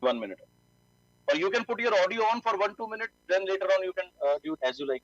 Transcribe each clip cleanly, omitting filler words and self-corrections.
1 minute. Or you can put your audio on for 1-2 minutes, then later on you can do it as you like.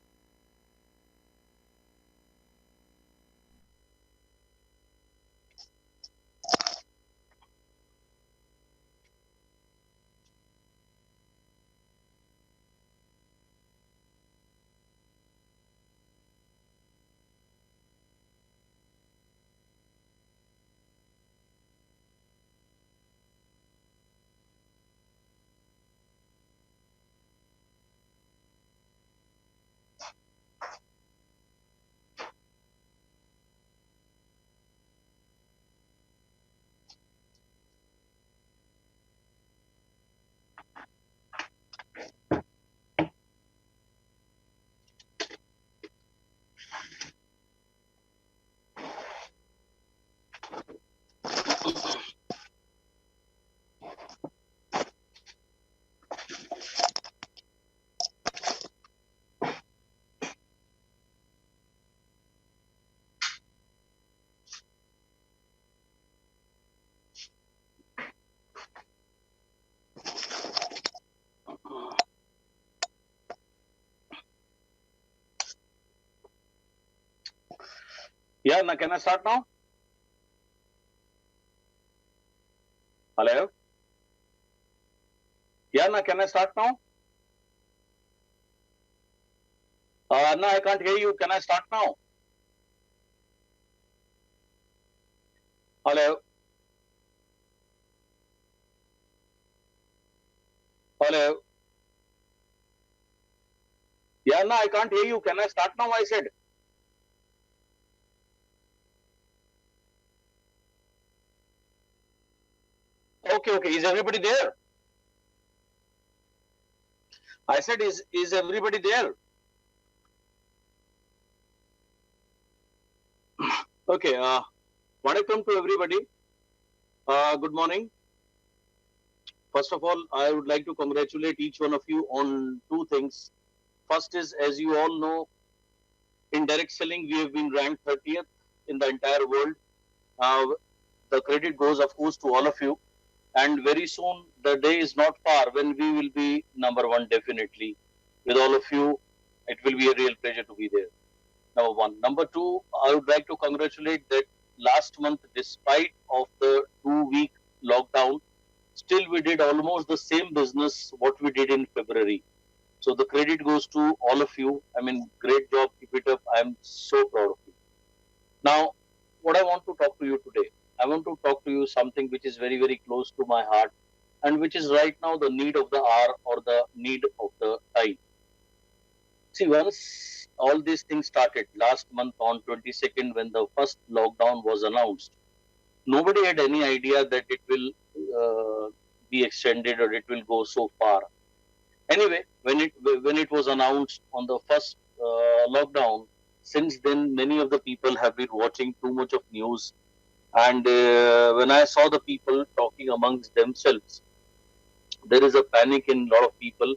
Yeah, now can I start now? Hello? Yeah, now can I start now? No, I can't hear you. Can I start now? Hello? Hello? Yeah, no, I can't hear you. Can I start now? I said. Okay, okay. Is everybody there? I said, is everybody there? Okay. Welcome to everybody. Good morning. First of all, I would like to congratulate each one of you on two things. First is, as you all know, in direct selling, we have been ranked 30th in the entire world. The credit goes, of course, to all of you. And very soon, the day is not far when we will be number one, definitely. With all of you, it will be a real pleasure to be there. Number one. Number two, I would like to congratulate that last month, despite of the 2-week lockdown, still we did almost the same business what we did in February. So the credit goes to all of you. I mean, great job, keep it up. I am so proud of you. Now, what I want to talk to you today, I want to talk to you something which is very, very close to my heart and which is right now the need of the hour or the need of the time. See, once all these things started last month on 22nd when the first lockdown was announced, nobody had any idea that it will be extended or it will go so far. Anyway, when it was announced on the first lockdown, since then many of the people have been watching too much of news, and when I saw the people talking amongst themselves, there is a panic in a lot of people,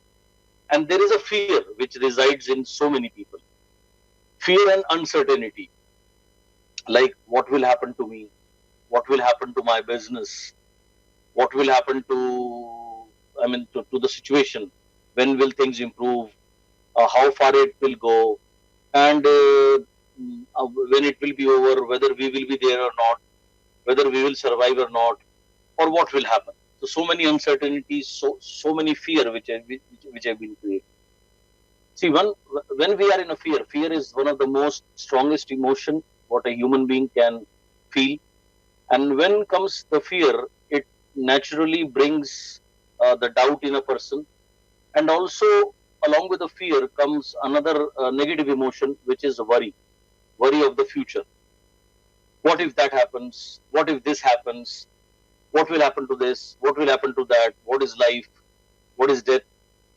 and there is a fear which resides in so many people. Fear and uncertainty, like what will happen to me, what will happen to my business, what will happen to the situation, when will things improve, how far it will go, and when it will be over, whether we will be there or not, whether we will survive or not, or what will happen. So many uncertainties, so many fear which have been created. See, when we are in a fear is one of the most strongest emotion what a human being can feel. And when comes the fear, it naturally brings the doubt in a person. And also, along with the fear comes another negative emotion, which is worry of the future. What if that happens? What if this happens? What will happen to this? What will happen to that? What is life? What is death?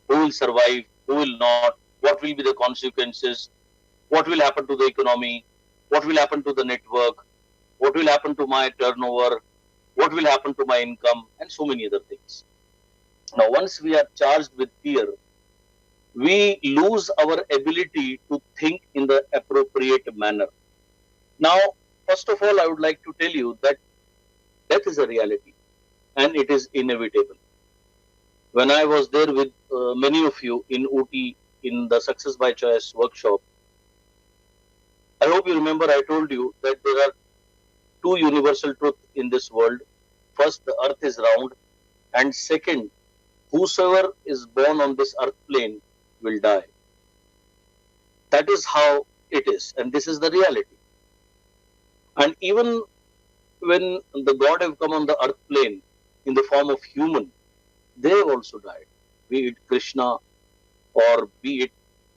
Who will survive? Who will not? What will be the consequences? What will happen to the economy? What will happen to the network? What will happen to my turnover? What will happen to my income? And so many other things. Now, once we are charged with fear, we lose our ability to think in the appropriate manner. Now, first of all, I would like to tell you that death is a reality and it is inevitable. When I was there with many of you in Ooty in the Success by Choice workshop, I hope you remember I told you that there are two universal truths in this world. First, the earth is round, and second, whosoever is born on this earth plane will die. That is how it is, and this is the reality. And even when the God have come on the earth plane in the form of human, they have also died. Be it Krishna or be it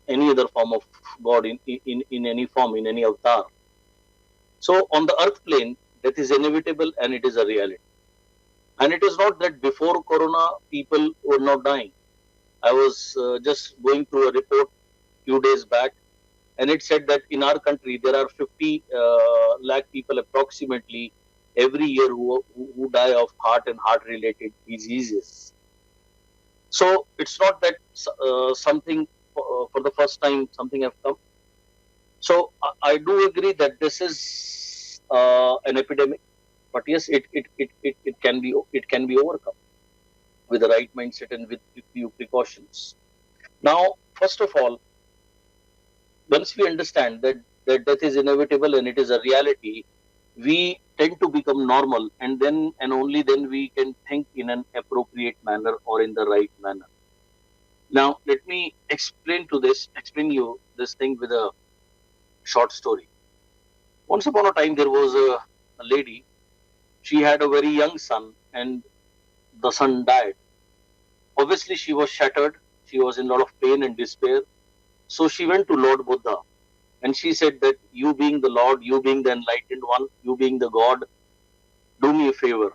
any other form of God in any form, in any avatar. So on the earth plane, death is inevitable and it is a reality. And it is not that before Corona people were not dying. I was just going through a report few days back, and it said that in our country there are 50 lakh people approximately every year who die of heart and heart related diseases. So it's not that something for the first time something have come. So I do agree that this is an epidemic, but yes, it can be overcome with the right mindset and with few precautions. Now, first of all, once we understand that death is inevitable and it is a reality, we tend to become normal, and then and only then we can think in an appropriate manner or in the right manner. Now, let me explain you this thing with a short story. Once upon a time, there was a lady. She had a very young son, and the son died. Obviously, she was shattered. She was in a lot of pain and despair. So she went to Lord Buddha and she said that you being the Lord, you being the enlightened one, you being the God, do me a favor.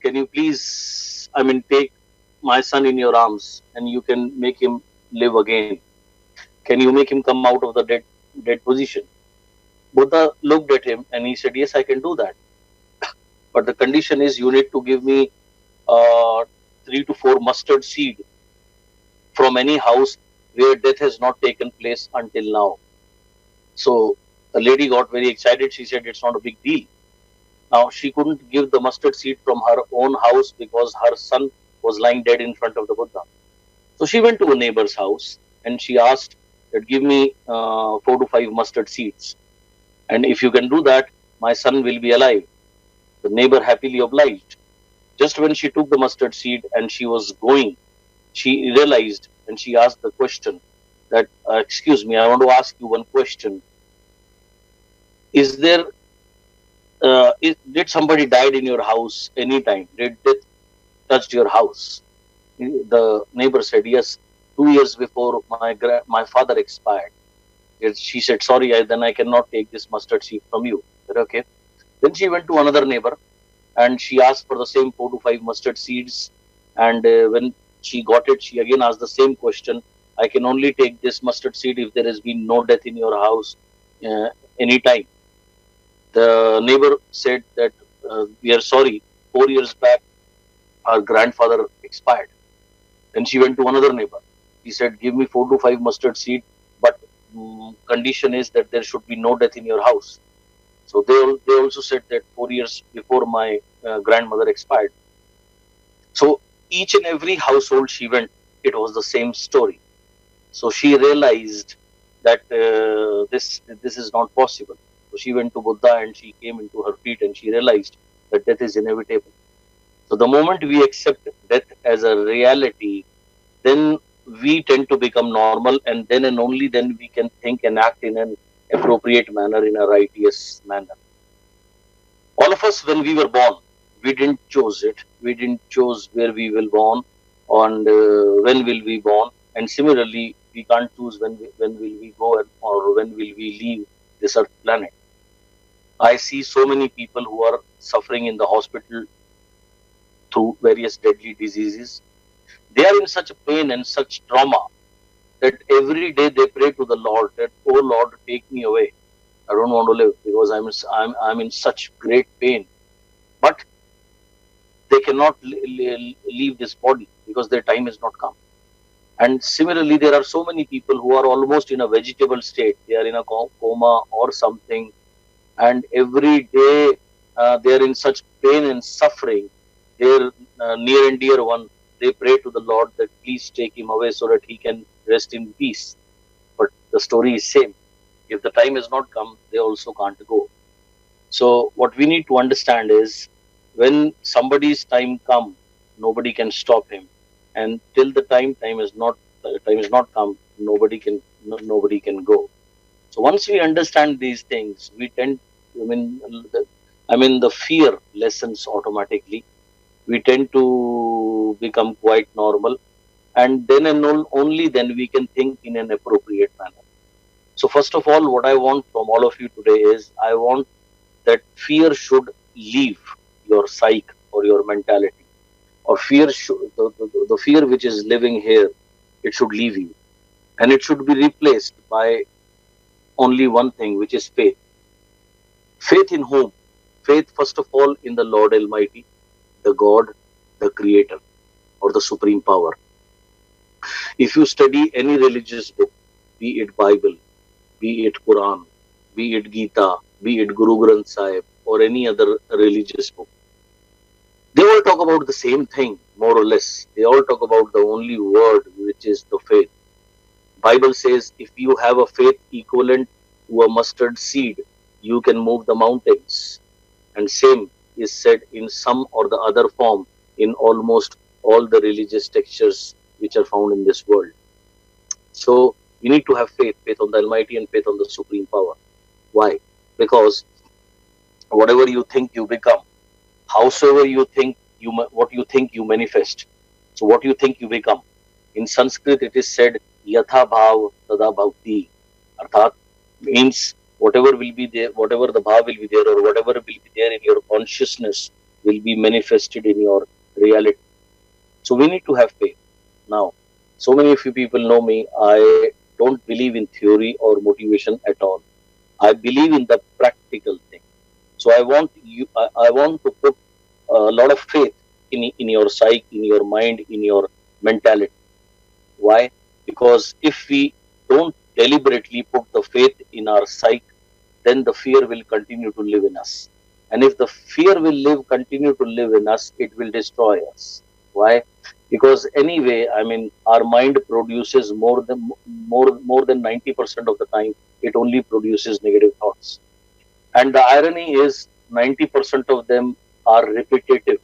Can you please, take my son in your arms and you can make him live again? Can you make him come out of the dead position? Buddha looked at him and he said, yes, I can do that. But the condition is you need to give me 3 to 4 mustard seed from any house where death has not taken place until now. So the lady got very excited. She said, it's not a big deal. Now, she couldn't give the mustard seed from her own house because her son was lying dead in front of the Buddha. So she went to a neighbor's house and she asked that give me 4 to 5 mustard seeds. And if you can do that, my son will be alive. The neighbor happily obliged. Just when she took the mustard seed and she was going, she realized and she asked the question that, excuse me, I want to ask you one question. Is there did somebody died in your house anytime? Did death touched your house? The neighbor said yes. 2 years before my father expired. She said sorry. Then I cannot take this mustard seed from you. I said, okay. Then she went to another neighbor and she asked for the same 4 to 5 mustard seeds. And when she got it, she again asked the same question. I can only take this mustard seed if there has been no death in your house anytime. The neighbor said that we are sorry, 4 years back, our grandfather expired. Then she went to another neighbor. He said, give me 4 to 5 mustard seed, but condition is that there should be no death in your house. So they also said that 4 years before my grandmother expired. So each and every household she went, it was the same story. So she realized that this is not possible. So she went to Buddha and she came into her feet and she realized that death is inevitable. So the moment we accept death as a reality, then we tend to become normal, and then and only then we can think and act in an appropriate manner, in a righteous manner. All of us, when we were born, we didn't choose it. We didn't choose where we will born and when will we born. And similarly, we can't choose when will we go or when will we leave this earth planet. I see so many people who are suffering in the hospital through various deadly diseases. They are in such pain and such trauma that every day they pray to the Lord that, oh Lord, take me away. I don't want to live because I'm in such great pain. But they cannot leave this body because their time has not come. And similarly, there are so many people who are almost in a vegetable state. They are in a coma or something. And every day they are in such pain and suffering. Their near and dear one they pray to the Lord that please take him away so that he can rest in peace. But the story is same. If the time has not come, they also can't go. So what we need to understand is when somebody's time come, nobody can stop him. And till the time is not come, nobody can go. So once we understand these things, we tend, I mean, the fear lessens automatically. We tend to become quite normal, and then and only then we can think in an appropriate manner. So first of all, what I want from all of you today is I want that fear should leave your psyche or your mentality, or the fear which is living here, it should leave you, and it should be replaced by only one thing, which is faith. Faith in whom? Faith, first of all, in the Lord Almighty, the God, the Creator, or the Supreme Power. If you study any religious book, be it Bible, be it Quran, be it Gita, be it Guru Granth Sahib, or any other religious book, they all talk about the same thing, more or less. They all talk about the only word, which is the faith. Bible says if you have a faith equivalent to a mustard seed, you can move the mountains. And same is said in some or the other form in almost all the religious textures which are found in this world. So you need to have faith on the Almighty and faith on the Supreme Power. Why? Because whatever you think, you become. Howsoever you think, what you think, you manifest. So what you think, you become. In Sanskrit, it is said, Yatha bhav tada bhavti. Arthat means whatever will be there, whatever the bhav will be there, or whatever will be there in your consciousness will be manifested in your reality. So we need to have faith. Now, so many of you people know me, I don't believe in theory or motivation at all. I believe in the practical thing. So I want to put a lot of faith in your psyche, in your mind, in your mentality. Why? Because if we don't deliberately put the faith in our psyche, then the fear will continue to live in us. And if the fear will continue to live in us, it will destroy us. Why? Because anyway, our mind produces more than 90% of the time, it only produces negative thoughts. And the irony is 90% of them are repetitive.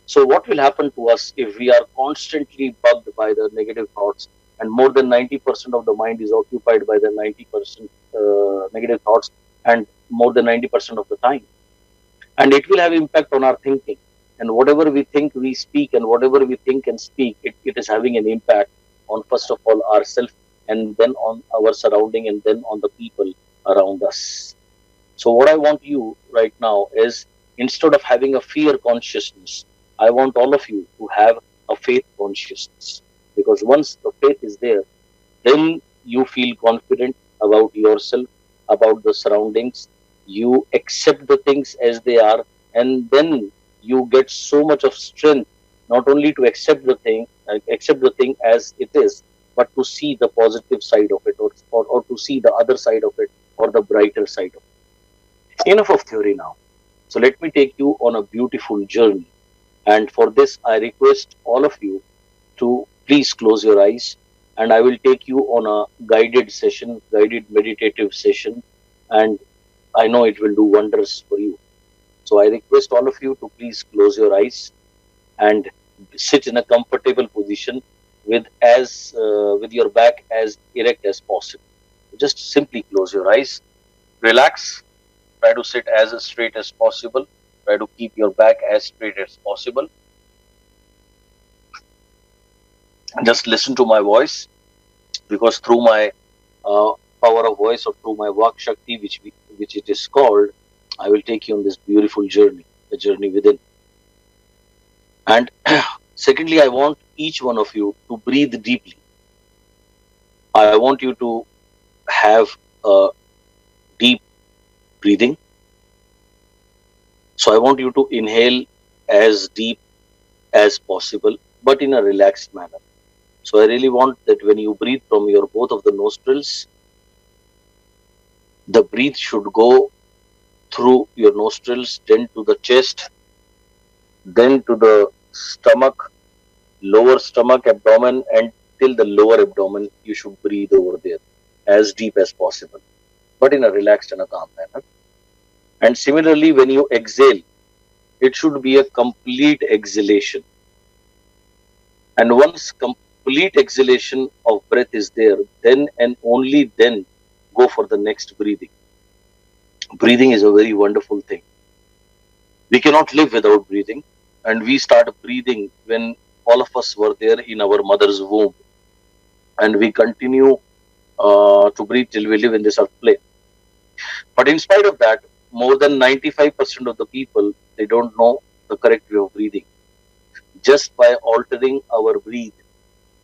So what will happen to us if we are constantly bugged by the negative thoughts, and more than 90% of the mind is occupied by the 90% negative thoughts, and more than 90% of the time? And it will have impact on our thinking. And whatever we think, we speak, and whatever we think and speak, it is having an impact on, first of all, ourselves, and then on our surrounding, and then on the people around us. So what I want you right now is, instead of having a fear consciousness, I want all of you to have a faith consciousness. Because once the faith is there, then you feel confident about yourself, about the surroundings. You accept the things as they are, and then you get so much of strength, not only to accept the thing as it is, but to see the positive side of it, or to see the other side of it, or the brighter side of it. Enough of theory now. So let me take you on a beautiful journey. And for this, I request all of you to please close your eyes, and I will take you on a guided meditative session, and I know it will do wonders for you. So I request all of you to please close your eyes and sit in a comfortable position with your back as erect as possible. Just simply close your eyes, relax, try to sit as straight as possible, try to keep your back as straight as possible. Just listen to my voice, because through my power of voice, or through my Vak Shakti, which it is called, I will take you on this beautiful journey, the journey within. And secondly, I want each one of you to breathe deeply. I want you to have a deep breathing. So I want you to inhale as deep as possible, but in a relaxed manner. So I really want that when you breathe from your both of the nostrils, the breath should go through your nostrils, then to the chest, then to the stomach, lower stomach, abdomen, and till the lower abdomen, you should breathe over there as deep as possible, but in a relaxed and a calm manner. And similarly, when you exhale, it should be a complete exhalation. And once complete exhalation of breath is there, then and only then go for the next breathing. Breathing is a very wonderful thing. We cannot live without breathing, and we start breathing when all of us were there in our mother's womb, and we continue to breathe till we live in this earth plane. But in spite of that, more than 95% of the people, they don't know the correct way of breathing. Just by altering our breathe,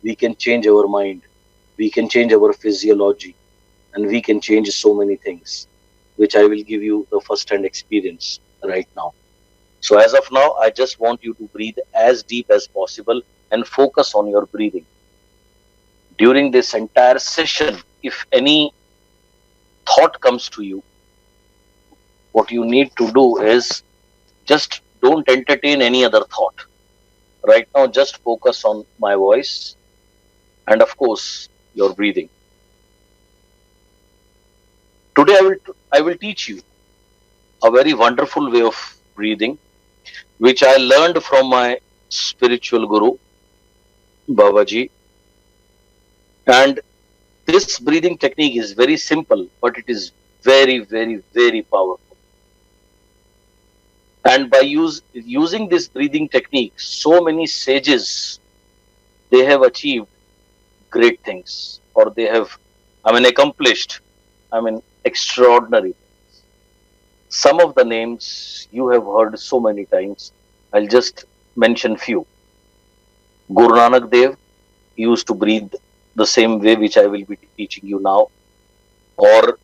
we can change our mind, we can change our physiology, and we can change so many things, which I will give you the first-hand experience right now. So as of now, I just want you to breathe as deep as possible and focus on your breathing. During this entire session, if any thought comes to you, what you need to do is just don't entertain any other thought. Right now, just focus on my voice and, of course, your breathing. Today, I will teach you a very wonderful way of breathing, which I learned from my spiritual guru, Babaji. And this breathing technique is very simple, but it is very, very, very powerful. And by using this breathing technique, so many sages, they have achieved great things, or they have, accomplished, extraordinary. Some of the names you have heard so many times. I'll just mention few. Guru Nanak Dev used to breathe the same way which I will be teaching you now. Or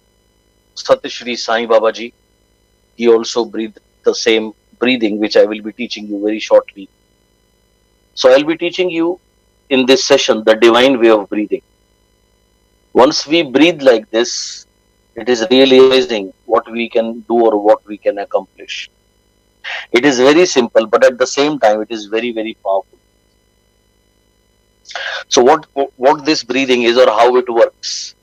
Sat Shri Sai Babaji, he also breathed the same breathing which I will be teaching you very shortly. So I'll be teaching you in this session the divine way of breathing. Once we breathe like this, it is really amazing what we can do or what we can accomplish. It is very simple, but at the same time, it is very, very powerful. So what this breathing is or how it works?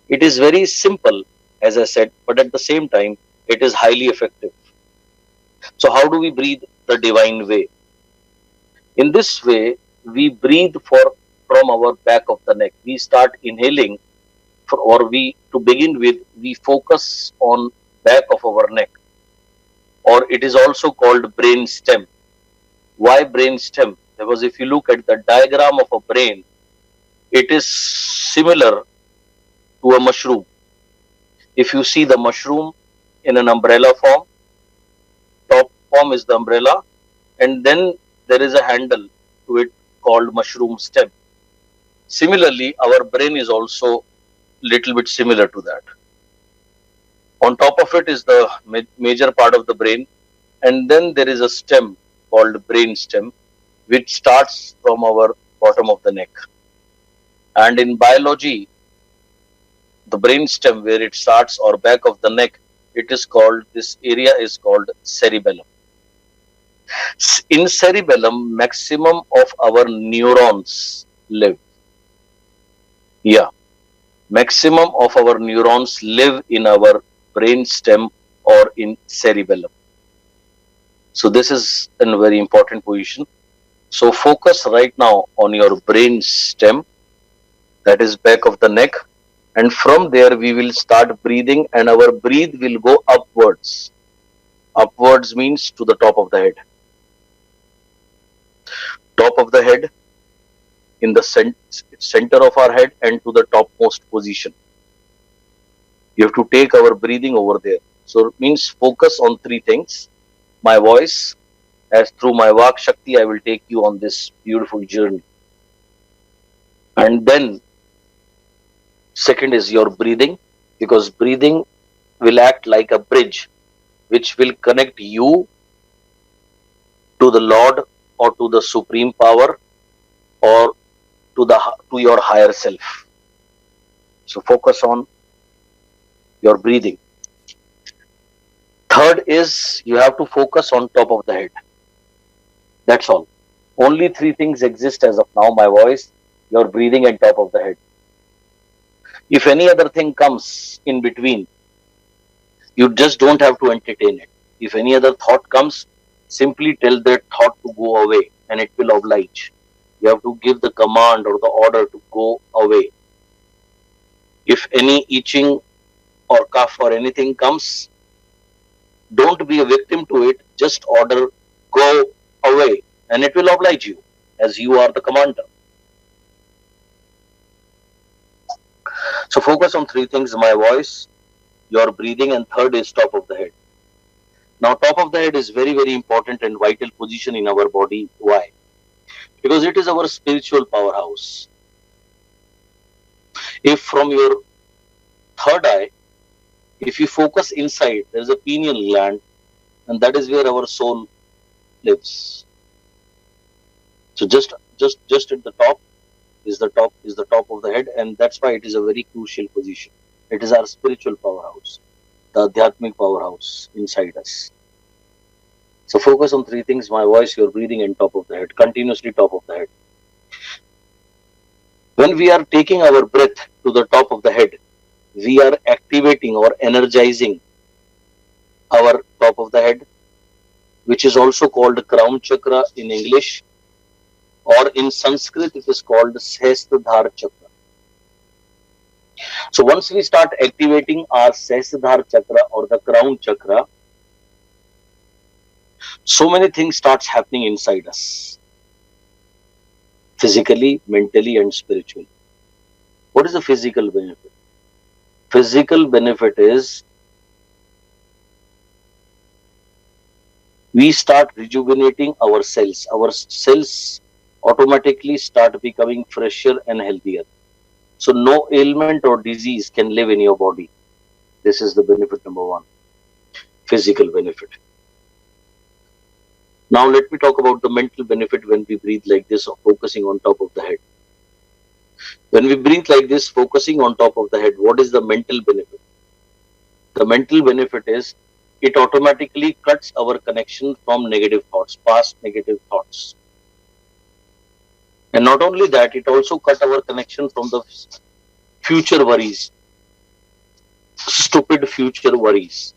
It is very simple, as I said, but at the same time, it is highly effective. So how do we breathe the divine way? In this way, we breathe from our back of the neck. We start inhaling, to begin with, we focus on back of our neck, or it is also called brain stem. Why brain stem? Because if you look at the diagram of a brain, it is similar to a mushroom. If you see the mushroom in an umbrella form, top form is the umbrella, and then there is a handle to it called mushroom stem. Similarly, our brain is also little bit similar to that. On top of it is the major part of the brain, and then there is a stem called brain stem, which starts from our bottom of the neck. And in biology, the brain stem where it starts or back of the neck, this area is called cerebellum. In cerebellum, maximum of our neurons live. Yeah. Maximum of our neurons live in our brain stem or in cerebellum. So this is a very important position. So focus right now on your brain stem, that is back of the neck, and from there we will start breathing, and our breathe will go upwards. Upwards means to the top of the head. Top of the head, in the center of our head, and to the topmost position. You have to take our breathing over there. So it means focus on three things. My voice, as through my Vak Shakti, I will take you on this beautiful journey. And then second is your breathing, because breathing will act like a bridge which will connect you to the Lord or to the supreme power or to your higher self. So focus on your breathing. Third is you have to focus on top of the head. That's all. Only three things exist as of now: my voice, your breathing, and top of the head. If any other thing comes in between, you just don't have to entertain it. If any other thought comes, simply tell that thought to go away and it will oblige. You have to give the command or the order to go away. If any itching or cough or anything comes, don't be a victim to it. Just order, go away, and it will oblige you as you are the commander. So focus on three things: my voice, your breathing, and third is top of the head. Now, top of the head is very, very important and vital position in our body. Why? Because it is our spiritual powerhouse. If from your third eye, if you focus inside, there is a pineal gland, and that is where our soul lives. So just at the top is the top of the head, and that's why it is a very crucial position. It is our spiritual powerhouse, the Adhyatmic powerhouse inside us. So focus on three things: my voice, your breathing, and top of the head. Continuously top of the head. When we are taking our breath to the top of the head, we are activating or energizing our top of the head, which is also called crown chakra in English, or in Sanskrit it is called SIDHARDH chakra. So once we start activating our SIDHARDH chakra or the crown chakra, so many things starts happening inside us, physically, mentally, and spiritually. What is the physical benefit? Physical benefit is we start rejuvenating our cells. Our cells automatically start becoming fresher and healthier. So no ailment or disease can live in your body. This is the benefit number one, physical benefit. Now let me talk about the mental benefit when we breathe like this, or focusing on top of the head. When we breathe like this, focusing on top of the head, what is the mental benefit? The mental benefit is it automatically cuts our connection from negative thoughts, past negative thoughts. And not only that, it also cut our connection from the future worries, stupid future worries.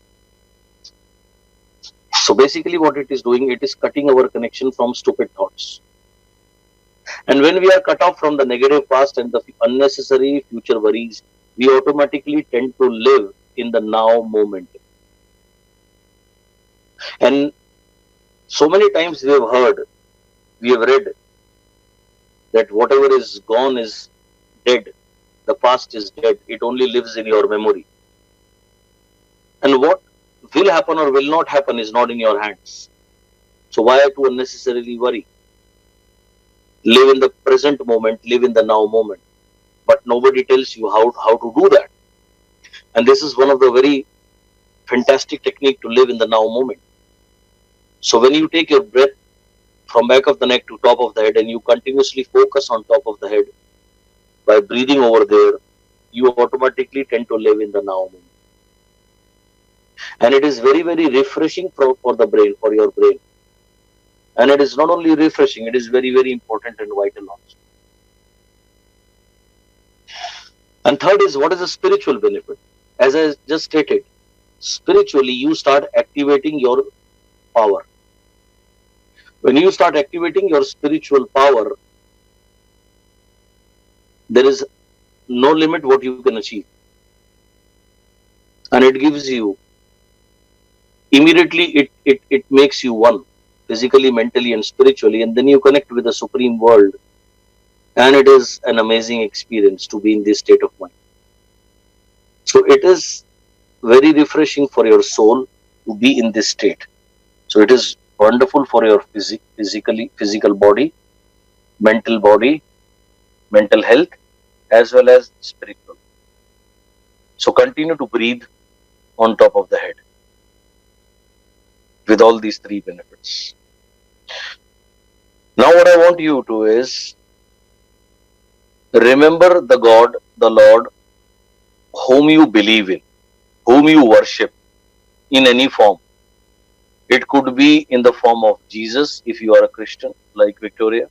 So basically what it is doing, it is cutting our connection from stupid thoughts. And when we are cut off from the negative past and the unnecessary future worries, we automatically tend to live in the now moment. And so many times we have heard, we have read that whatever is gone is dead. The past is dead. It only lives in your memory. And what will happen or will not happen is not in your hands. So why to unnecessarily worry? Live in the present moment, live in the now moment. But nobody tells you how to do that. And this is one of the very fantastic technique to live in the now moment. So when you take your breath from back of the neck to top of the head and you continuously focus on top of the head by breathing over there, you automatically tend to live in the now moment. And it is very, very refreshing for the brain, for your brain. And it is not only refreshing, it is very, very important and vital also. And third is, what is the spiritual benefit? As I just stated, spiritually you start activating your power. When you start activating your spiritual power, there is no limit what you can achieve. And it gives you, immediately it makes you one, physically, mentally, and spiritually, and then you connect with the supreme world. And it is an amazing experience to be in this state of mind. So it is very refreshing for your soul to be in this state. So it is wonderful for your physical body, mental health, as well as spiritual. So continue to breathe on top of the head with all these three benefits. Now what I want you to do is remember the God, the Lord, whom you believe in, whom you worship in any form. It could be in the form of Jesus if you are a Christian, like Victoria.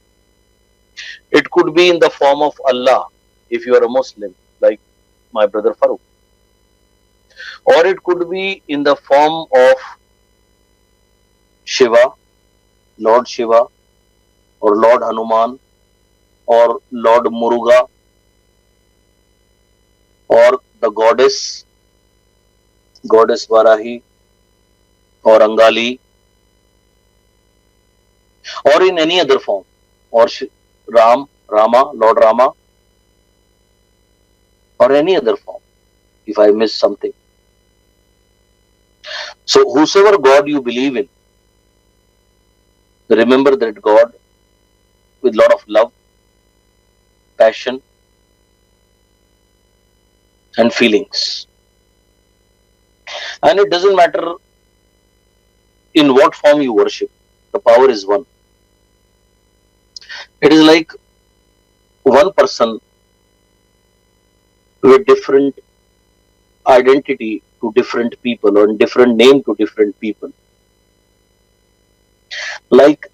It could be in the form of Allah, if you are a Muslim, like my brother Farooq. Or it could be in the form of Shiva, Lord Shiva, or Lord Hanuman, or Lord Muruga, or the goddess Varahi, or Angali, or in any other form, or Lord Rama, or any other form, if I miss something. So, whosoever God you believe in, remember that God with lot of love, passion, and feelings. And it doesn't matter in what form you worship, the power is one. It is like one person with different identity to different people or different name to different people. Like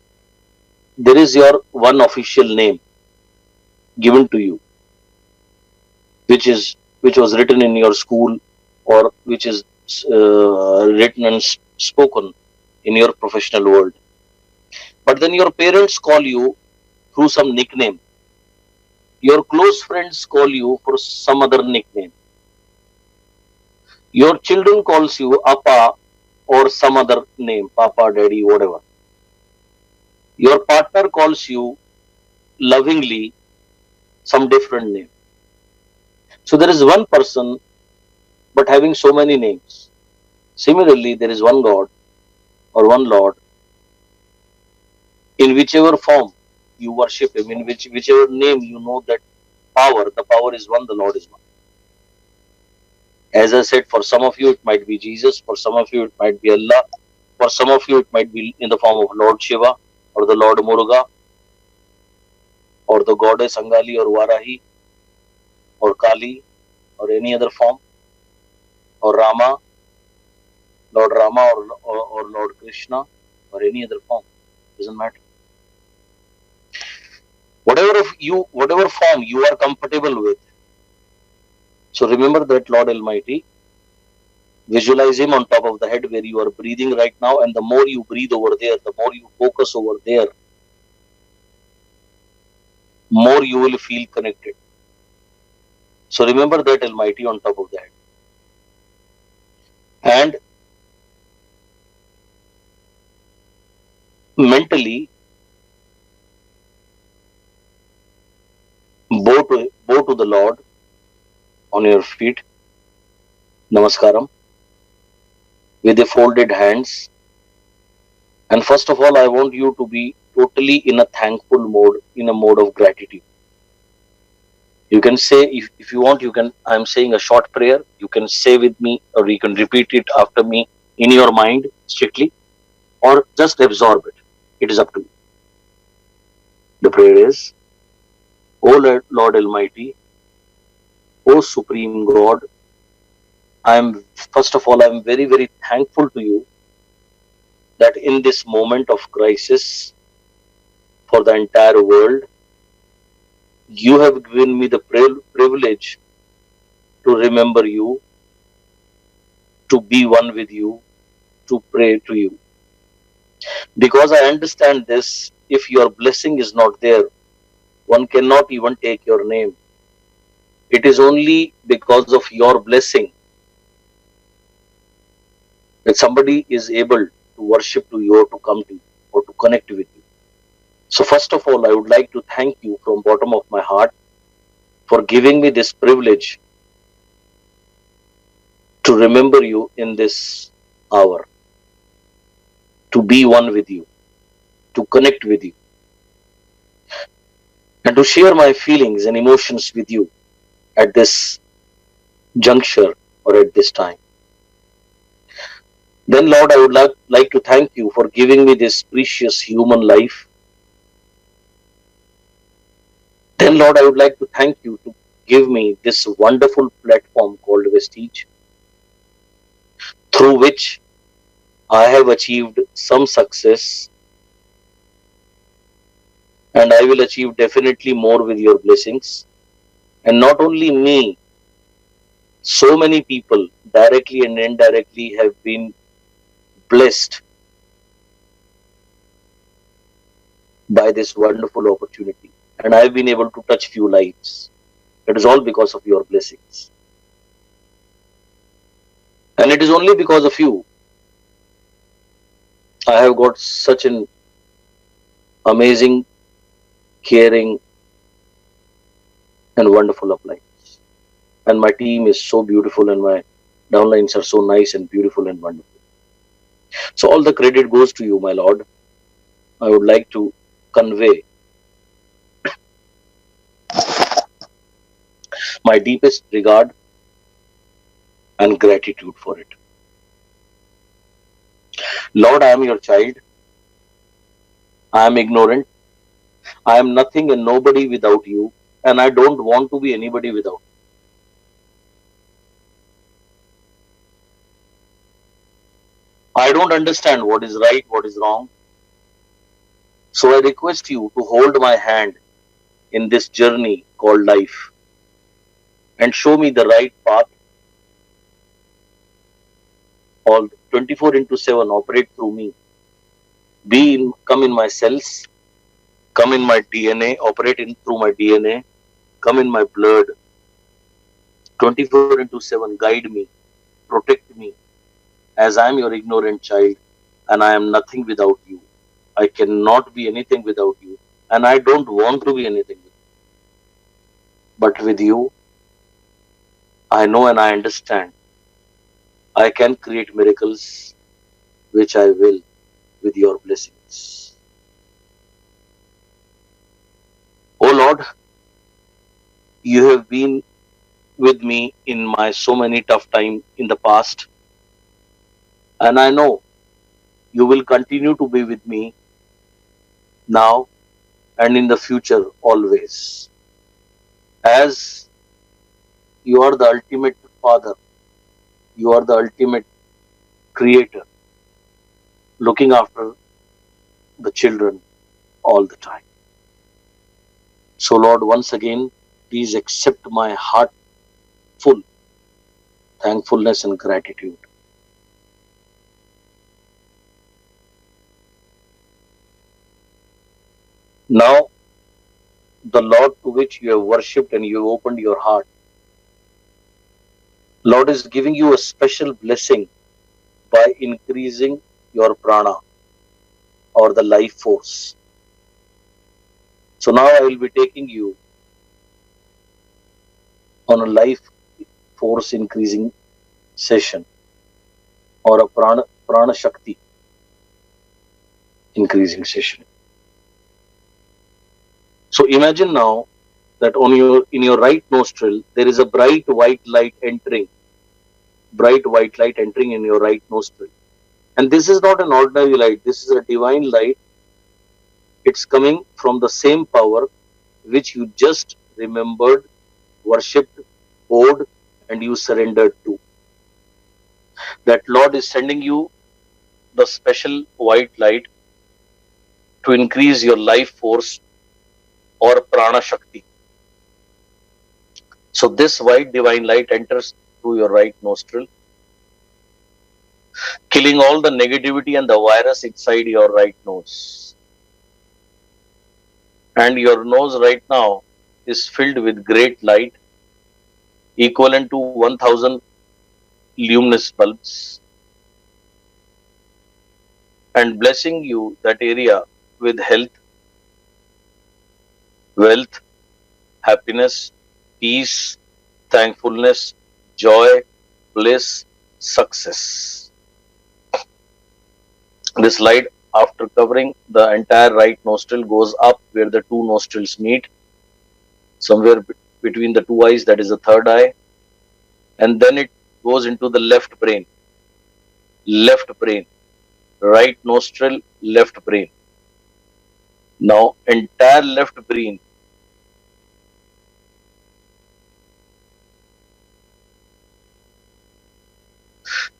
there is your one official name given to you, which was written in your school or which is written and spoken in your professional world. But then your parents call you through some nickname. Your close friends call you for some other nickname. Your children calls you Appa or some other name, Papa, Daddy, whatever. Your partner calls you lovingly some different name. So there is one person but having so many names. Similarly, there is one God or one Lord in whichever form you worship Him, in whichever name you know that the power is one, the Lord is one. As I said, for some of you it might be Jesus, for some of you it might be Allah, for some of you it might be in the form of Lord Shiva or the Lord Muruga or the goddess Angali or Varahi or Kali or any other form or Lord Rama or Lord Krishna or any other form. Doesn't matter. Whatever form you are comfortable with. So remember that Lord Almighty, visualize Him on top of the head where you are breathing right now, and the more you breathe over there, the more you focus over there, more you will feel connected. So remember that Almighty on top of the head. And mentally bow to the Lord on your feet, Namaskaram, with the folded hands. And first of all, I want you to be totally in a thankful mode, in a mode of gratitude. You can say, if you want, I'm saying a short prayer, you can say with me or you can repeat it after me in your mind strictly or just absorb it. It is up to you. The prayer is, O Lord Almighty, O Supreme God, first of all, I'm very, very thankful to you that in this moment of crisis for the entire world, you have given me the privilege to remember you, to be one with you, to pray to you. Because I understand this, if your blessing is not there, one cannot even take your name. It is only because of your blessing that somebody is able to worship to you or to come to you or to connect with you. So first of all, I would like to thank you from bottom of my heart for giving me this privilege to remember you in this hour, to be one with you, to connect with you, and to share my feelings and emotions with you at this juncture or at this time. Then, Lord, I would like to thank you for giving me this precious human life. Then, Lord, I would like to thank you to give me this wonderful platform called Vestige, through which I have achieved some success and I will achieve definitely more with your blessings. And not only me, so many people directly and indirectly have been blessed by this wonderful opportunity. And I've been able to touch few lives. It is all because of your blessings. And it is only because of you I have got such an amazing, caring, and wonderful uplines. And my team is so beautiful, and my downlines are so nice and beautiful and wonderful. So all the credit goes to you, my lord. I would like to convey my deepest regard and gratitude for it. Lord, I am your child. I am ignorant. I am nothing and nobody without you, and I don't want to be anybody without you. I don't understand what is right, what is wrong. So I request you to hold my hand in this journey called life and show me the right path. All 24 into 7 operate through me. Come in my cells, come in my DNA, operate in through my DNA, come in my blood. 24 into 7 guide me, protect me, as I am your ignorant child, and I am nothing without you. I cannot be anything without you, and I don't want to be anything. But with you, I know and I understand I can create miracles, which I will with your blessings. Oh Lord, you have been with me in my so many tough times in the past, and I know you will continue to be with me now and in the future always. As you are the ultimate Father, you are the ultimate Creator, looking after the children all the time. So, Lord, once again, please accept my heartful thankfulness and gratitude. Now, the Lord to which you have worshipped and you have opened your heart, Lord is giving you a special blessing by increasing your prana or the life force. So now I will be taking you on a life force increasing session or a prana shakti increasing session. So imagine now that in your right nostril there is a bright white light entering in your right nostril. And this is not an ordinary light, this is a divine light. It's coming from the same power which you just remembered, worshipped, owed, and you surrendered to. That Lord is sending you the special white light to increase your life force or prana shakti. So this white divine light enters through your right nostril, killing all the negativity and the virus inside your right nose. And your nose right now is filled with great light, equivalent to 1000 luminous bulbs, and blessing you that area with health, wealth, happiness, peace, thankfulness, joy, bliss, success. This light, after covering the entire right nostril, goes up where the two nostrils meet, somewhere between the two eyes, that is the third eye, and then it goes into the left brain, right nostril, left brain. Now, entire left brain,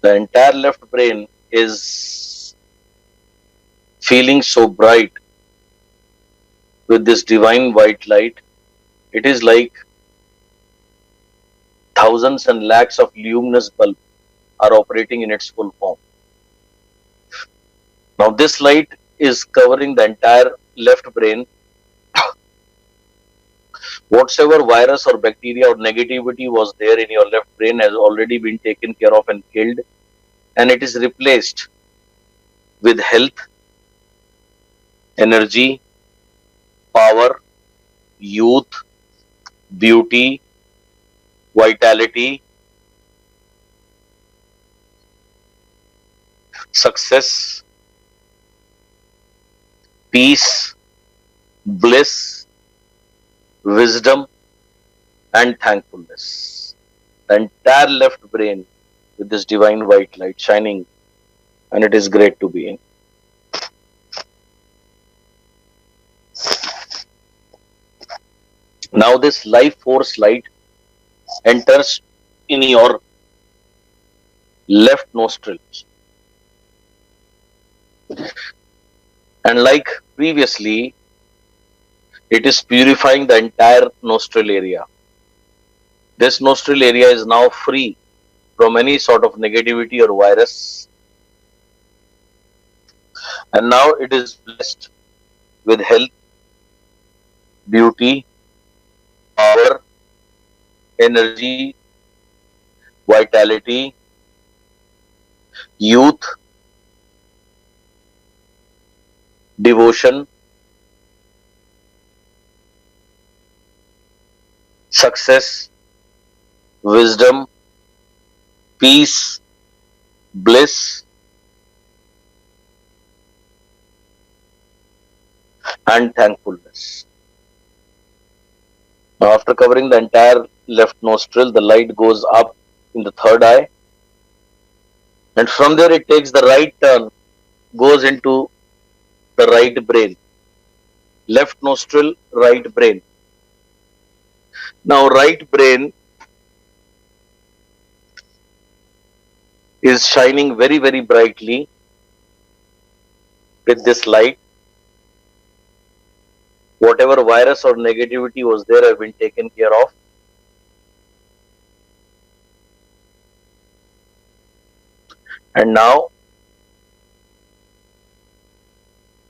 the entire left brain is feeling so bright with this divine white light. It is like thousands and lakhs of luminous bulbs are operating in its full form. Now, this light is covering the entire left brain. Whatever virus or bacteria or negativity was there in your left brain has already been taken care of and killed, and it is replaced with health, energy, power, youth, beauty, vitality, success, peace, bliss, wisdom, and thankfulness. The entire left brain with this divine white light shining, and it is great to be in. Now, this life force light enters in your left nostril, and like previously, it is purifying the entire nostril area. This nostril area is now free from any sort of negativity or virus, and now it is blessed with health, beauty, power, energy, vitality, youth, devotion, success, wisdom, peace, bliss, and thankfulness. Now, after covering the entire left nostril, the light goes up in the third eye, and from there it takes the right turn, goes into the right brain. Left nostril, right brain. Now, right brain is shining very, very brightly with this light. Whatever virus or negativity was there have been taken care of. And now,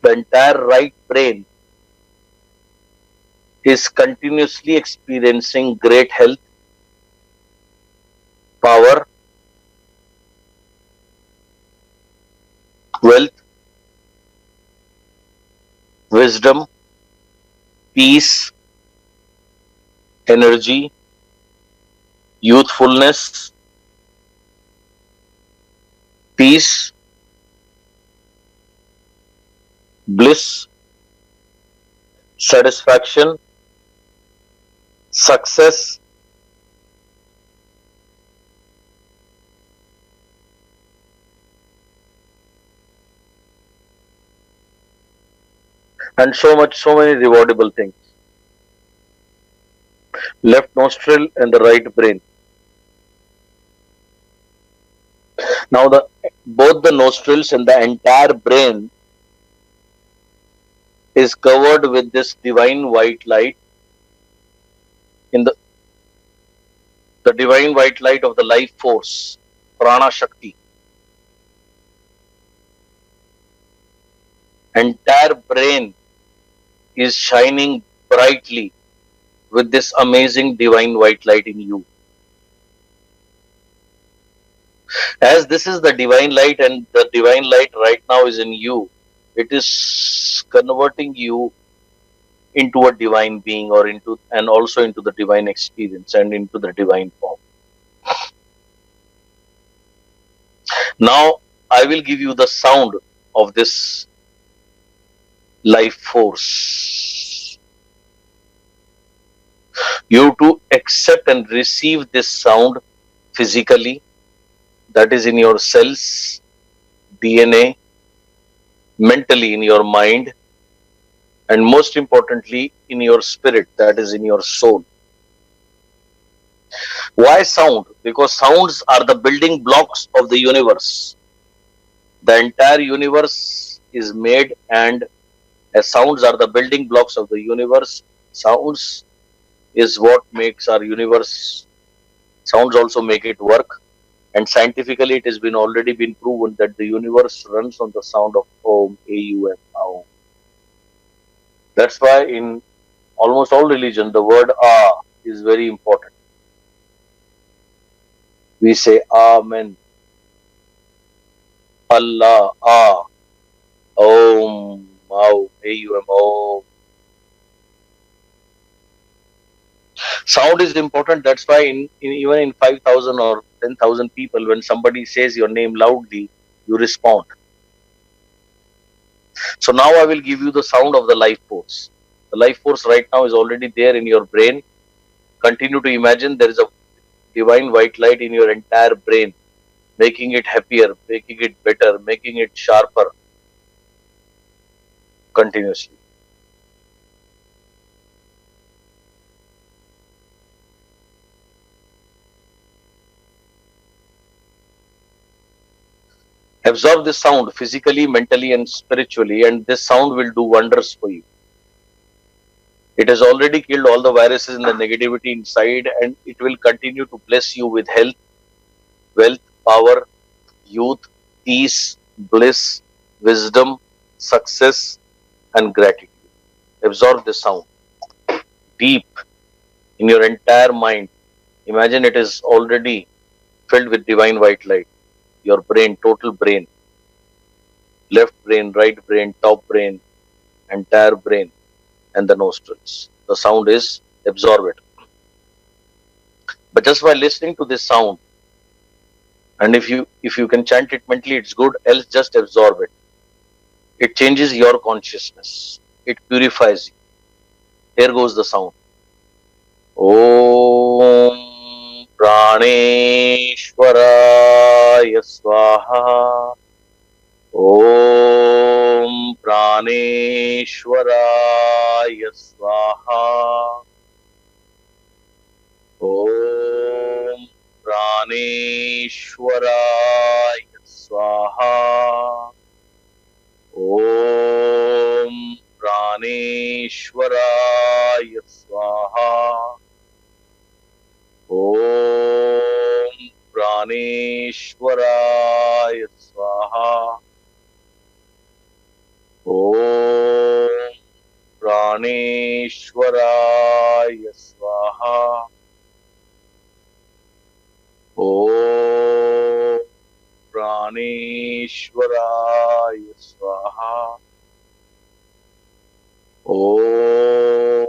the entire right brain is continuously experiencing great health, power, wealth, wisdom, peace, energy, youthfulness, peace, bliss, satisfaction, success, and so many rewardable things. Left nostril and the right brain. Now, both the nostrils and the entire brain is covered with this divine white light, in the divine white light of the life force, prana shakti. Entire brain is shining brightly with this amazing divine white light in you. As this is the divine light, and the divine light right now is in you, it is converting you into a divine being, or into, and also into the divine experience and into the divine form. Now, I will give you the sound of this life force. You to accept and receive this sound physically, that is in your cells, DNA, mentally in your mind, and most importantly in your spirit, that is in your soul. Why sound? Because sounds are the building blocks of the universe. The entire universe is made and As sounds are the building blocks of the universe, sounds is what makes our universe. Sounds also make it work. And scientifically, it has been already been proven that the universe runs on the sound of Om, A-U-M, Aum. That's why in almost all religion, the word Ah is very important. We say Amen, Allah, Ah, Om, Aum, A-U-M, Om. Sound is important. That's why even in 5,000 or 10,000 people, when somebody says your name loudly, you respond. So now I will give you the sound of the life force. The life force right now is already there in your brain. Continue to imagine there is a divine white light in your entire brain, making it happier, making it better, making it sharper continuously. Absorb this sound physically, mentally, and spiritually, and this sound will do wonders for you. It has already killed all the viruses and the negativity inside, and it will continue to bless you with health, wealth, power, youth, peace, bliss, wisdom, success, and gratitude. Absorb this sound deep in your entire mind. Imagine it is already filled with divine white light. Your brain, total brain, left brain, right brain, top brain, entire brain, and the nostrils. The sound is absorb it. But just by listening to this sound, and if you can chant it mentally, it's good. Else, just absorb it. It changes your consciousness. It purifies you. Here goes the sound. Om Praneshwaraya Swaha. Om Praneshwaraya Swaha. Om Praneshwaraya Swaha. Om Praneshwaraya Swaha. Om Praneshwaraya Swaha. Om Praneshwaraya Swaha. Om Praneshwaraya Swaha. Om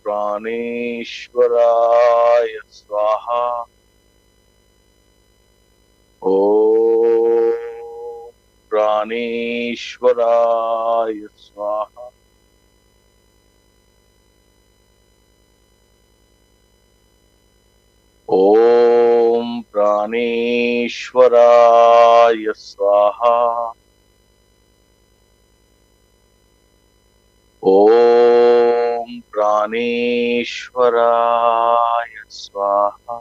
Praneshwaraya Swaha. Om Praneshwaraya Swaha. Om Praneshwaraya Swaha. Om Praneshwaraya Swaha.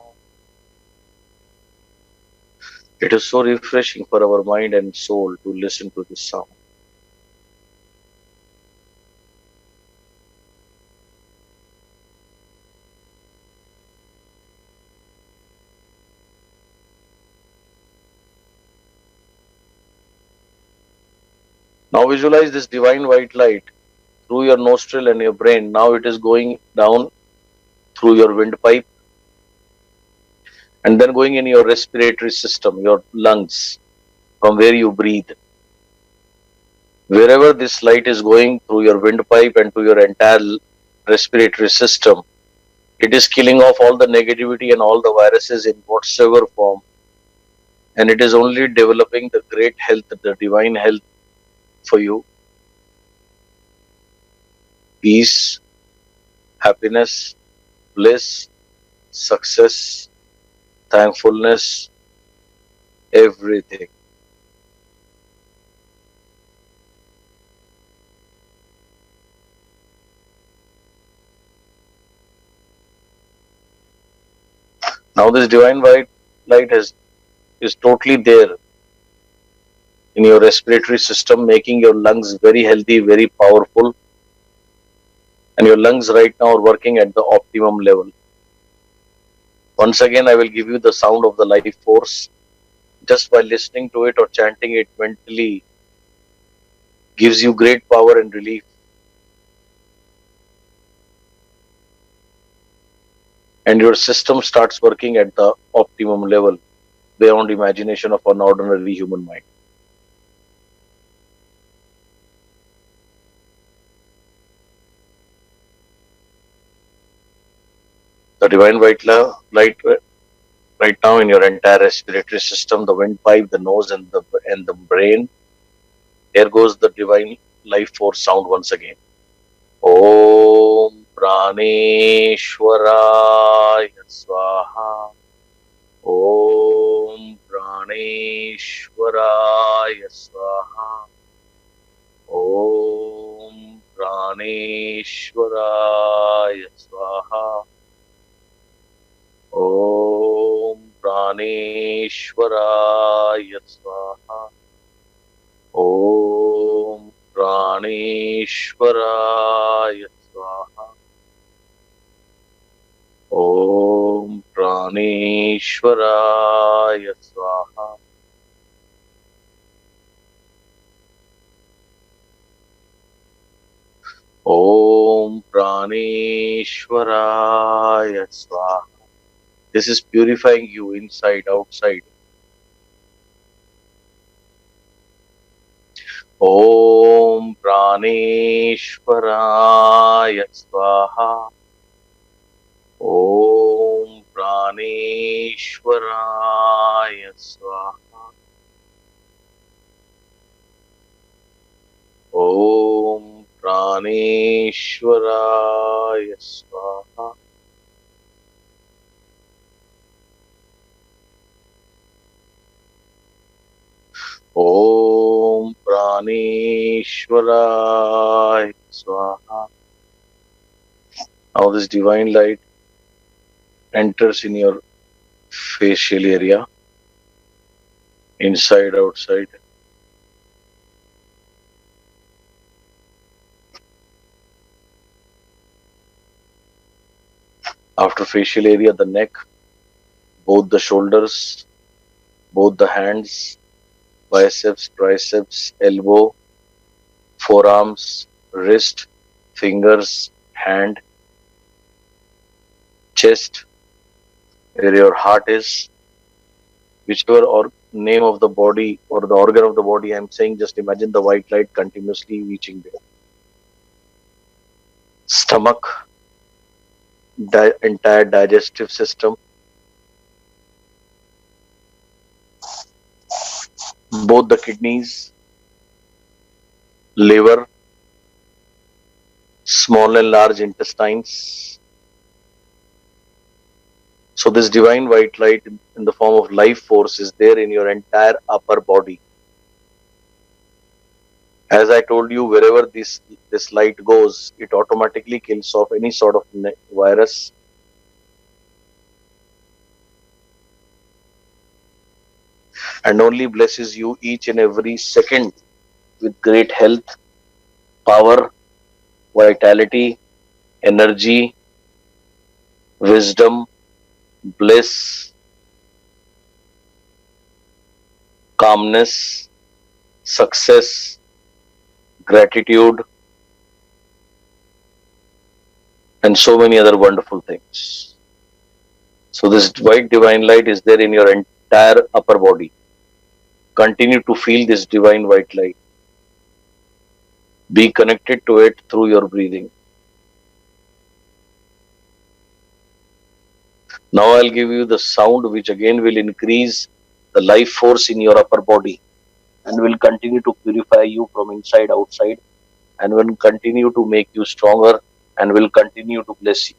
It is so refreshing for our mind and soul to listen to this sound. Now visualize this divine white light through your nostril and your brain. Now it is going down through your windpipe and then going in your respiratory system, your lungs, from where you breathe. Wherever this light is going through your windpipe and to your entire respiratory system, it is killing off all the negativity and all the viruses in whatsoever form. And it is only developing the great health, the divine health for you. Peace, happiness, bliss, success, thankfulness, everything. Now this divine white light is totally there in your respiratory system, making your lungs very healthy, very powerful. And your lungs right now are working at the optimum level. Once again, I will give you the sound of the life force. Just by listening to it or chanting it mentally gives you great power and relief. And your system starts working at the optimum level, beyond imagination of an ordinary human mind. The divine white light right now in your entire respiratory system, the windpipe, the nose, and the brain. There goes the divine life force sound once again. Om Praneshwaraya Swaha. Om Praneshwaraya Swaha. Om Praneshwaraya Swaha. Om Praneshwaraya Swaha. Om Praneshwaraya Swaha. Om Praneshwaraya Swaha. Om Praneshwaraya Swaha. This is purifying you inside, outside. Om Praneshwaraya Swaha. Om Praneshwaraya Swaha. Om Praneshwaraya Swaha. Om Praneshwaraya Swaha. Now this divine light enters in your facial area, inside, outside. After facial area, the neck, both the shoulders, both the hands, biceps, triceps, elbow, forearms, wrist, fingers, hand, chest, where your heart is, whichever or name of the body or the organ of the body I'm saying, just imagine the white light continuously reaching there. Stomach, entire digestive system, both the kidneys, liver, small and large intestines. So this divine white light in the form of life force is there in your entire upper body. As I told you, wherever this light goes, it automatically kills off any sort of virus, and only blesses you each and every second with great health, power, vitality, energy, wisdom, bliss, calmness, success, gratitude, and so many other wonderful things. So this white divine light is there in your entire upper body. Continue to feel this divine white light. Be connected to it through your breathing. Now I'll give you the sound which again will increase the life force in your upper body and will continue to purify you from inside outside and will continue to make you stronger and will continue to bless you.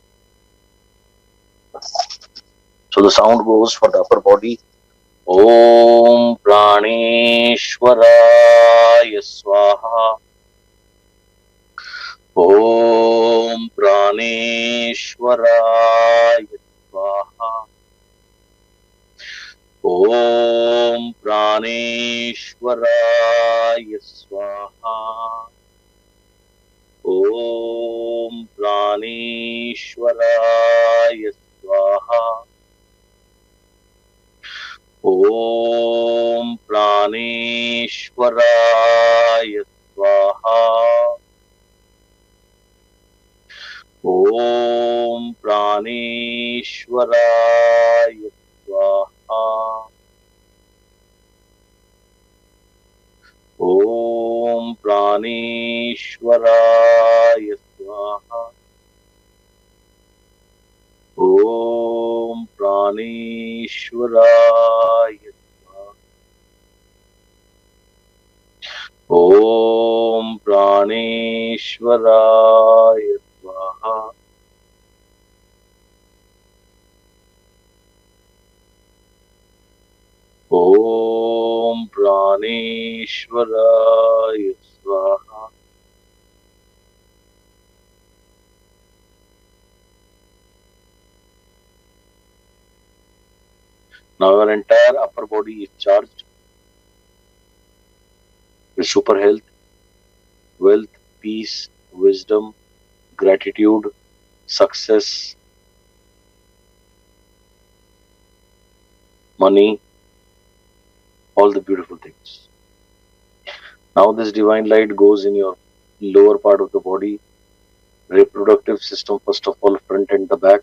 So the sound goes for the upper body. Om Praneshwaraya Swaha. Om Praneshwaraya Swaha. Om Praneshwaraya प्राणेश्वराय स्वाहा। ॐ प्राणेश्वराय स्वाहा। ॐ प्राणेश्वराय स्वाहा। ॐ प्राणेश्वराय स्वाहा। ॐ प्राणेश्वराय स्वाहा। ॐ प्राणेश्वराय स्वाहा। ॐ प्राणेश्वराय स्वाहा। ॐ प्राणेश्वराय स्वाहा। Now your entire upper body is charged with super health, wealth, peace, wisdom, gratitude, success, money, all the beautiful things. Now this divine light goes in your lower part of the body, reproductive system, first of all, front and the back.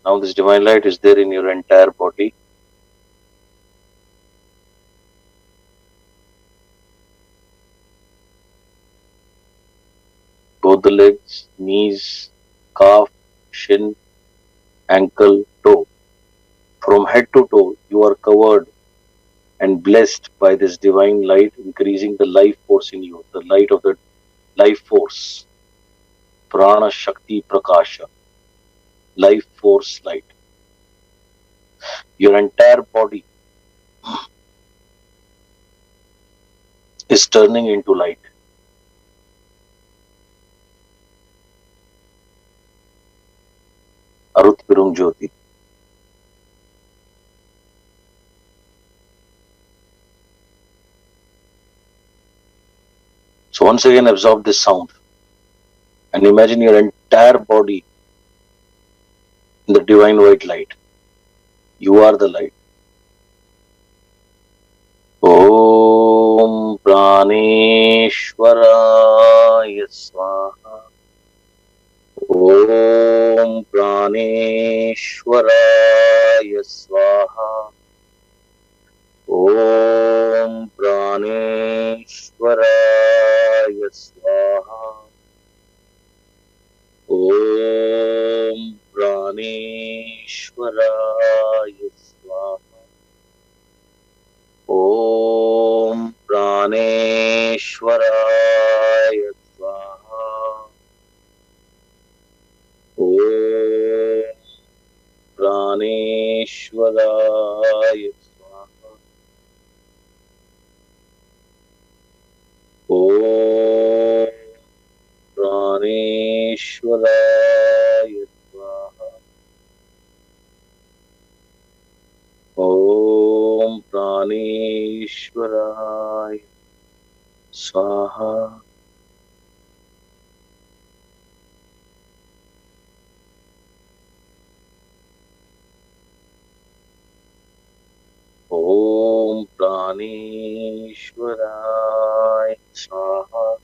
Now this divine light is there in your entire body. Both the legs, knees, calf, shin, ankle, toe. From head to toe, you are covered and blessed by this divine light, increasing the life force in you, the light of the life force. Prana Shakti Prakasha. Life force light. Your entire body is turning into light. Arut Pirum Jyoti. So once again absorb this sound and imagine your entire body in the divine white light. You are the light. Om Praneshwaraya Swaha. Om Praneshwaraya Swaha. Om Praneshwaraya Swaha. Om Praneshwaraya Swaha. Om Praneshwaraya Swaha. Om Praneshwaraya Swaha. Om Praneshwaraya Swaha. Om Praneshwaraya Swaha. Om Praneshwaraya Swaha.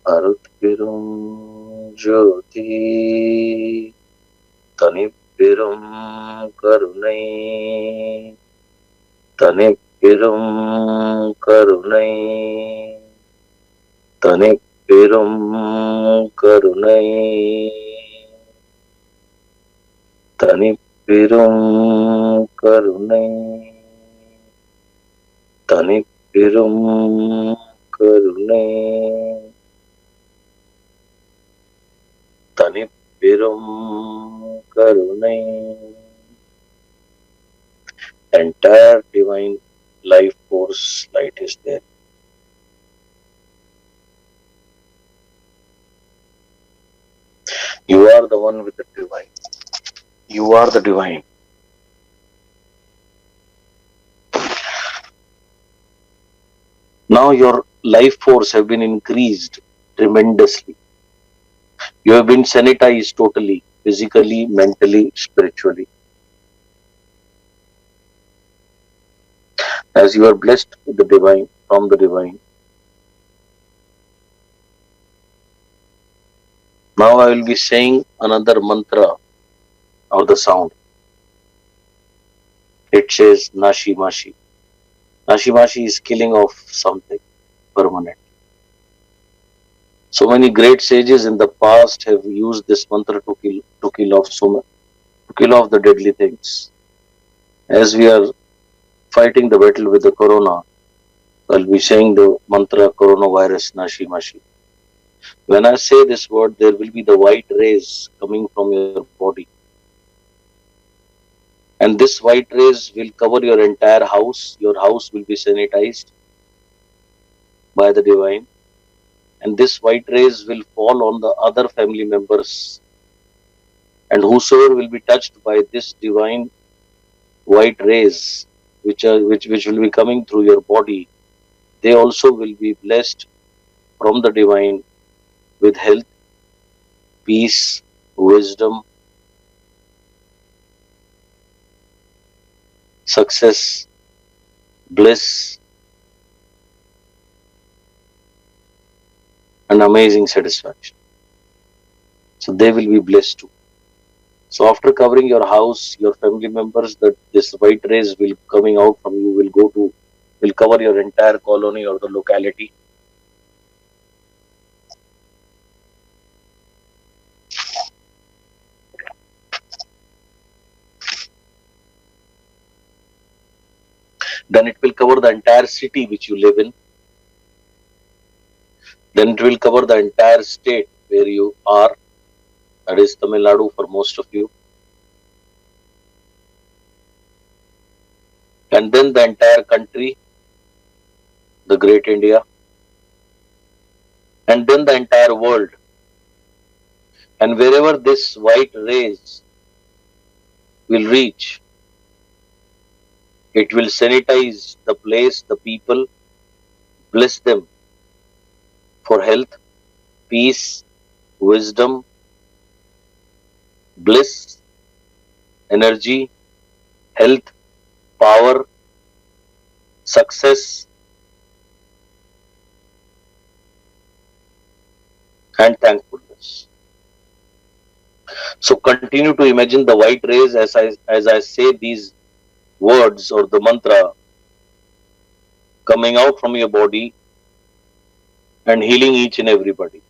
Arut Pirum Jyoti. Tanippirum Karunai. Tanippirum Karunai. Tanippirum Karunai. Tanippirum Karunai. Tanippirum Karunai. Tanippirum karunai. Entire divine life force light is there. You are the one with the divine. You are the divine. Now your life force have been increased tremendously. You have been sanitized totally, physically, mentally, spiritually. As you are blessed with the divine, from the divine. Now I will be saying another mantra or the sound. It says Nashi Mashi. Nashi Mashi is killing off something permanent. So many great sages in the past have used this mantra to kill off to kill off the deadly things. As we are fighting the battle with the corona, I'll be saying the mantra coronavirus Nashi Mashi. When I say this word, there will be the white rays coming from your body. And this white rays will cover your entire house. Your house will be sanitized by the divine. And this white rays will fall on the other family members. And whosoever will be touched by this divine white rays, which will be coming through your body, they also will be blessed from the divine with health, peace, wisdom, success, bliss, and amazing satisfaction. So they will be blessed too. So after covering your house, your family members, that this white rays will coming out from you will cover your entire colony or the locality. Then it will cover the entire city which you live in. Then it will cover the entire state where you are. That is Tamil Nadu for most of you. And then the entire country, the great India. And then the entire world. And wherever this white rays will reach, it will sanitize the place, the people, bless them for health, peace, wisdom, bliss, energy, health, power, success, and thankfulness. So continue to imagine the white rays as I say these words or the mantra coming out from your body and healing each and everybody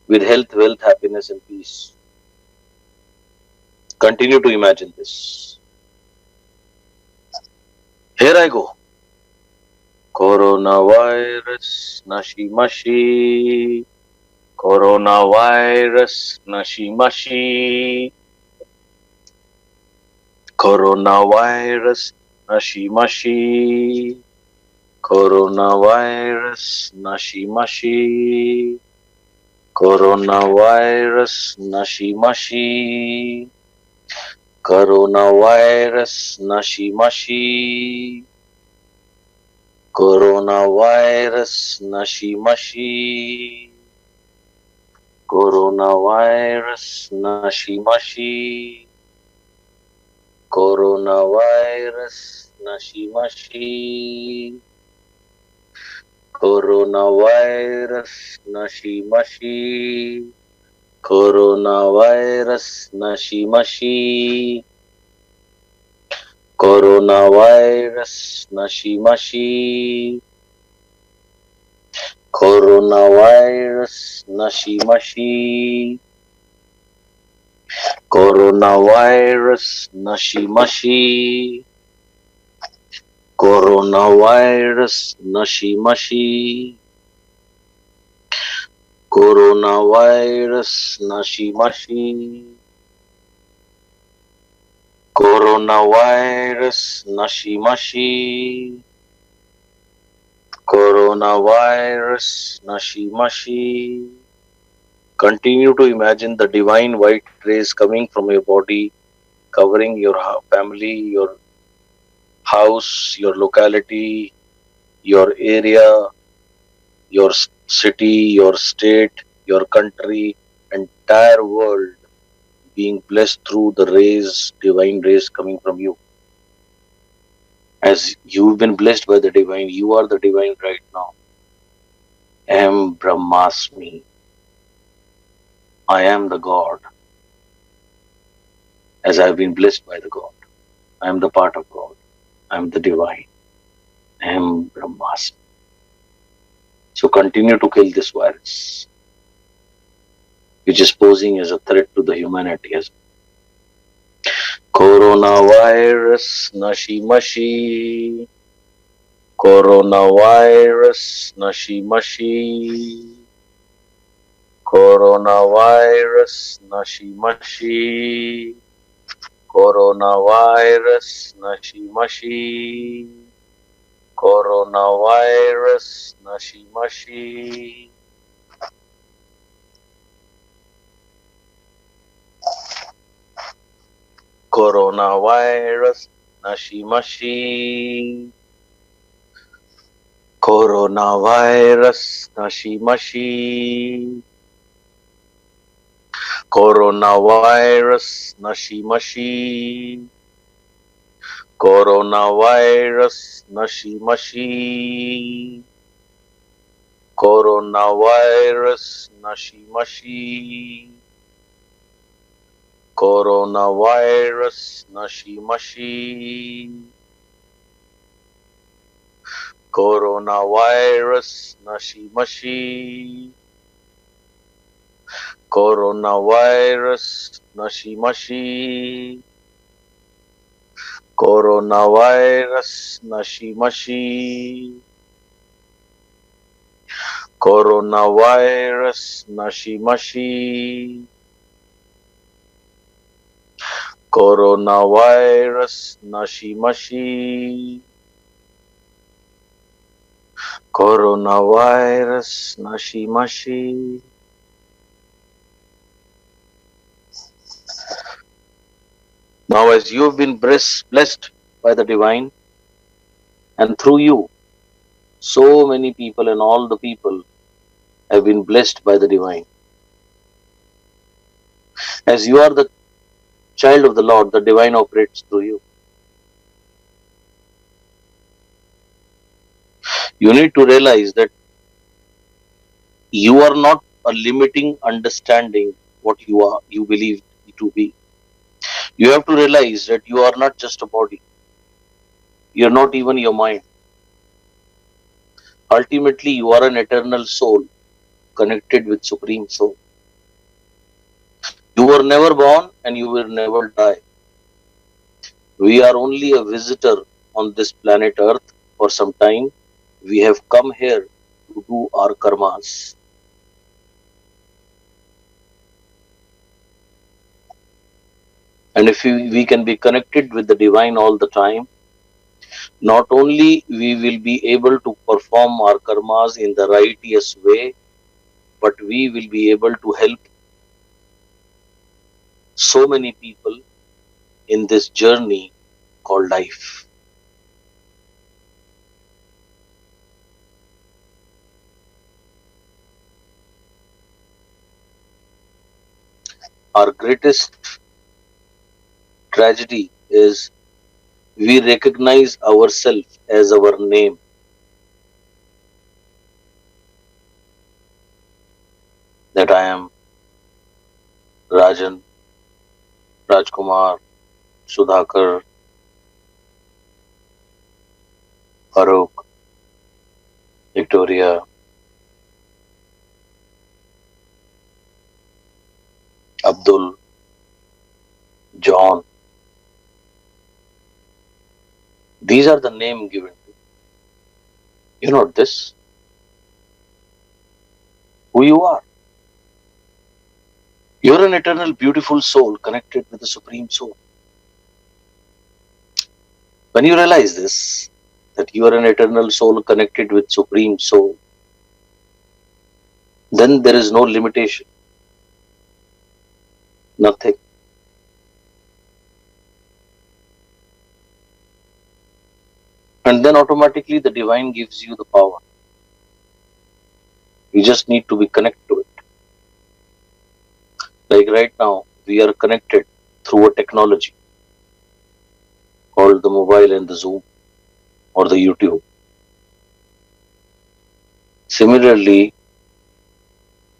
with health, wealth, happiness, and peace. Continue to imagine this. Here I go. Coronavirus, nashi mashi. Coronavirus, nashi mashi. Coronavirus, nashi mashi. Coronavirus, nashi mashi. Coronavirus, nashi mashi. Coronavirus, nashi mashi. Coronavirus, nashi mashi. Coronavirus, nashi mashi. Coronavirus, nashi mashi. Coronavirus, nashi mashi. Coronavirus, nashi mashi. Coronavirus, nashi mashi. Coronavirus, nashi mashi. Coronavirus, nashi mashi. Coronavirus, nashi mashi. Coronavirus, nashi mashi. Coronavirus Nashimashi. Coronavirus Nashimashi. Continue to imagine the divine white rays coming from your body, covering your family, your house, your locality, your area, your city, your state, your country, entire world being blessed through the rays, divine rays coming from you. As you've been blessed by the divine, you are the divine right now. Am Brahmasmi. I am the God. As I've been blessed by the God. I am the part of God. I am the divine. Am Brahmasmi. So continue to kill this virus, which is posing as a threat to the humanity as Coronavirus Nashimashi. Coronavirus Nashimashi. Coronavirus Nashimashi. Coronavirus Nashimashi. Coronavirus Nashimashi. Coronavirus Nashimashi. Coronavirus Nashimashi. Coronavirus Nashimashi. Coronavirus Nashimashi. Coronavirus Nashimashi. Coronavirus Nashimashi. Coronavirus Nashimashi. Coronavirus Nashimashi. Coronavirus Nashimashi. Coronavirus Nashimashi. Coronavirus Nashimashi. Coronavirus Nashimashi. Now, as you have been blessed by the divine, and through you, so many people and all the people have been blessed by the divine. As you are the child of the Lord, the divine operates through you. You need to realize that you are not a limiting understanding what you believe to be. You have to realize that you are not just a body. You are not even your mind. Ultimately, you are an eternal soul connected with Supreme Soul. You were never born and you will never die. We are only a visitor on this planet Earth for some time. We have come here to do our karmas. And if we can be connected with the divine all the time, not only we will be able to perform our karmas in the righteous way, but we will be able to help so many people in this journey called life. Our greatest tragedy is we recognize ourselves as our name, that I am Rajan, Rajkumar, Sudhakar, Farooq, Victoria, Abdul, John. These are the name given to you. You're not this. Who you are. You're an eternal, beautiful soul connected with the Supreme Soul. When you realize this, that you are an eternal soul connected with Supreme Soul, then there is no limitation, nothing. And then automatically the divine gives you the power. You just need to be connected to it. Like right now, we are connected through a technology called the mobile and the Zoom or the YouTube. Similarly,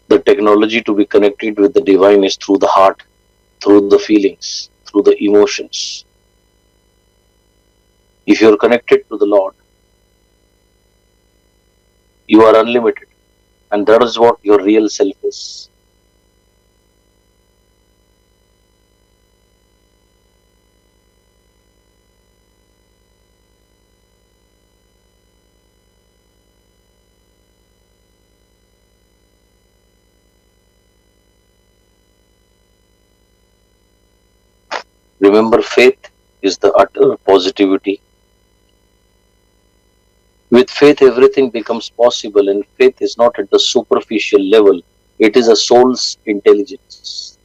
the technology to be connected with the divine is through the heart, through the feelings, through the emotions. If you are connected to the Lord, you are unlimited, and that is what your real self is. Remember, faith is the utter positivity. With faith, everything becomes possible, and faith is not at the superficial level, it is a soul's intelligence.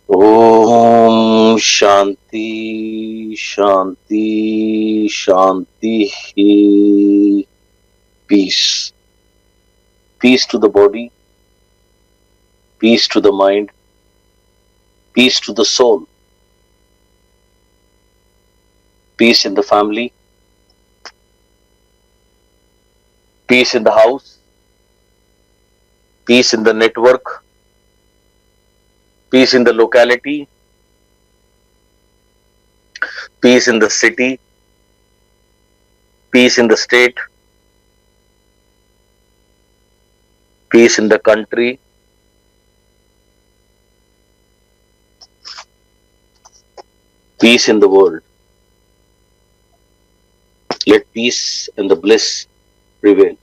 Om Shanti Shanti Shanti. Peace. Peace to the body, peace to the mind, peace to the soul, peace in the family, peace in the house, peace in the network, peace in the locality, peace in the city, peace in the state, peace in the country, peace in the world. Let peace and the bliss prevail.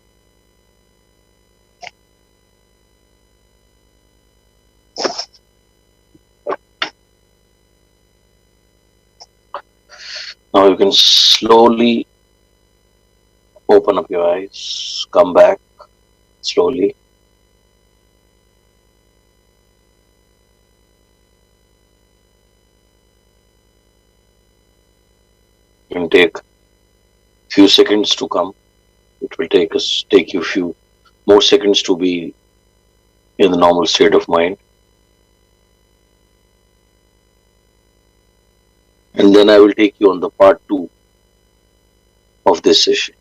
Now you can slowly open up your eyes, come back slowly, and take few seconds to come. It will take you few more seconds to be in the normal state of mind. And then I will take you on the part 2 of this session.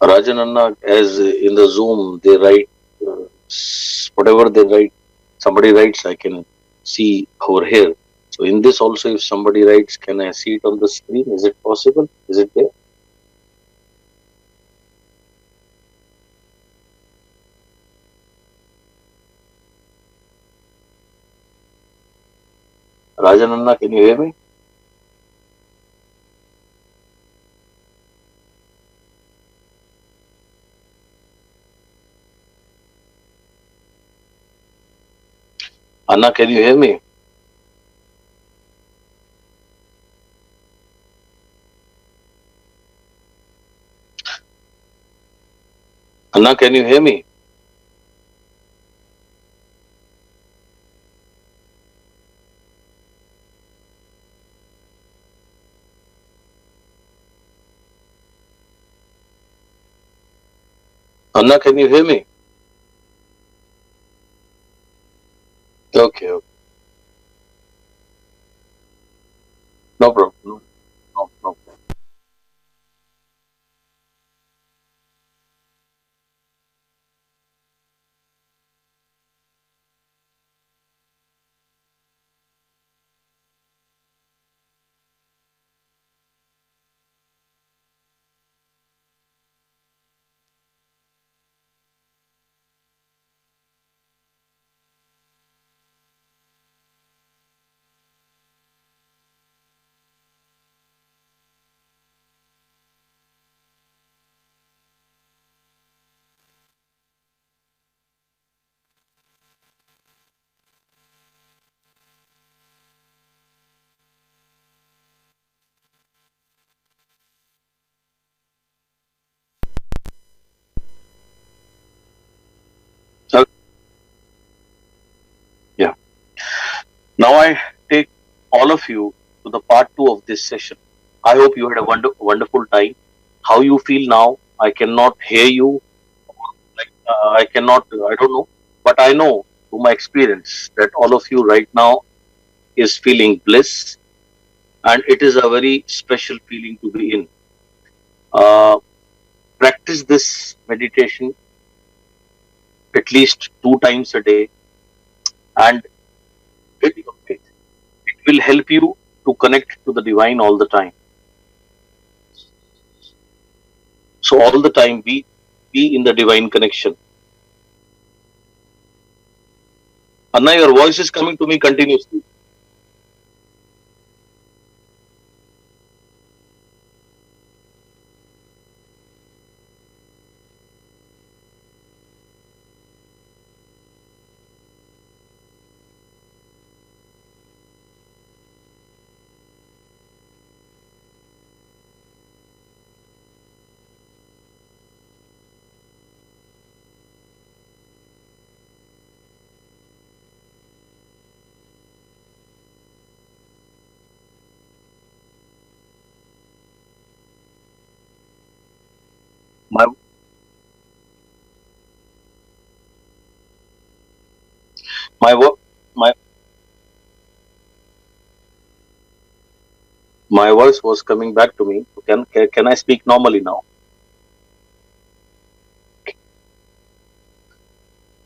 Rajan Anna, as in the Zoom, they write whatever they write, somebody writes, I can see over here. So in this also, if somebody writes, can I see it on the screen? Is it possible? Is it there? Rajan Anna, can you hear me? Anna, can you hear me? Anna, can you hear me? Anna, can you hear me? Okay, okay. No problem. No, no, no. Now I take all of you to the part two of this session. I hope you had a wonderful time. How you feel now? I cannot hear you. I cannot. I don't know, but I know through my experience that all of you right now is feeling bliss, and it is a very special feeling to be in. Uh, Practice this meditation at least 2 times a day, and build your faith. It will help you to connect to the divine all the time. So all the time be in the divine connection. Anna, your voice is coming to me continuously. My my vo- my my voice was coming back to me. Can I speak normally now?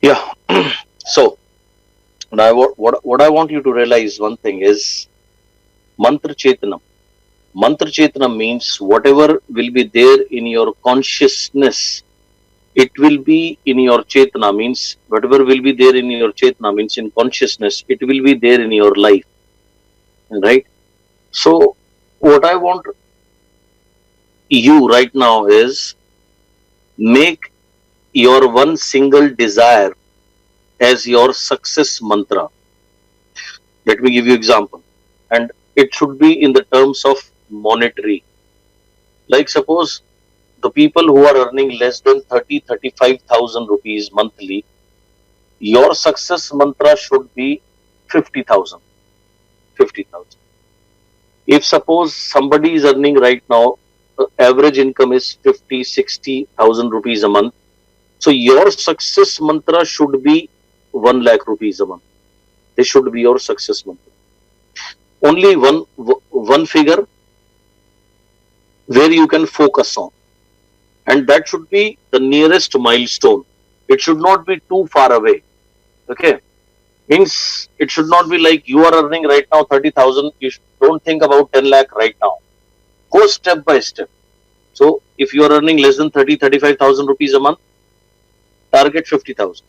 Yeah. So now what I want you to realize one thing is mantra chetanam. Mantra chetanam means whatever will be there in your consciousness, it will be in your chetana. Means whatever will be there in your chetana means in consciousness, it will be there in your life, right? So what I want you right now is make your one single desire as your success mantra. Let me give you example, and it should be in the terms of monetary. Like suppose the people who are earning less than 35,000 rupees monthly, your success mantra should be 50,000. 50,000. If suppose somebody is earning right now, average income is 50, 60,000 rupees a month. So your success mantra should be 1 lakh rupees a month. This should be your success mantra. Only one figure where you can focus on, and that should be the nearest milestone. It should not be too far away. Okay, means it should not be like you are earning right now 30,000. You don't think about 10 lakh right now. Go step by step. So if you are earning less than 35,000 rupees a month, target 50,000.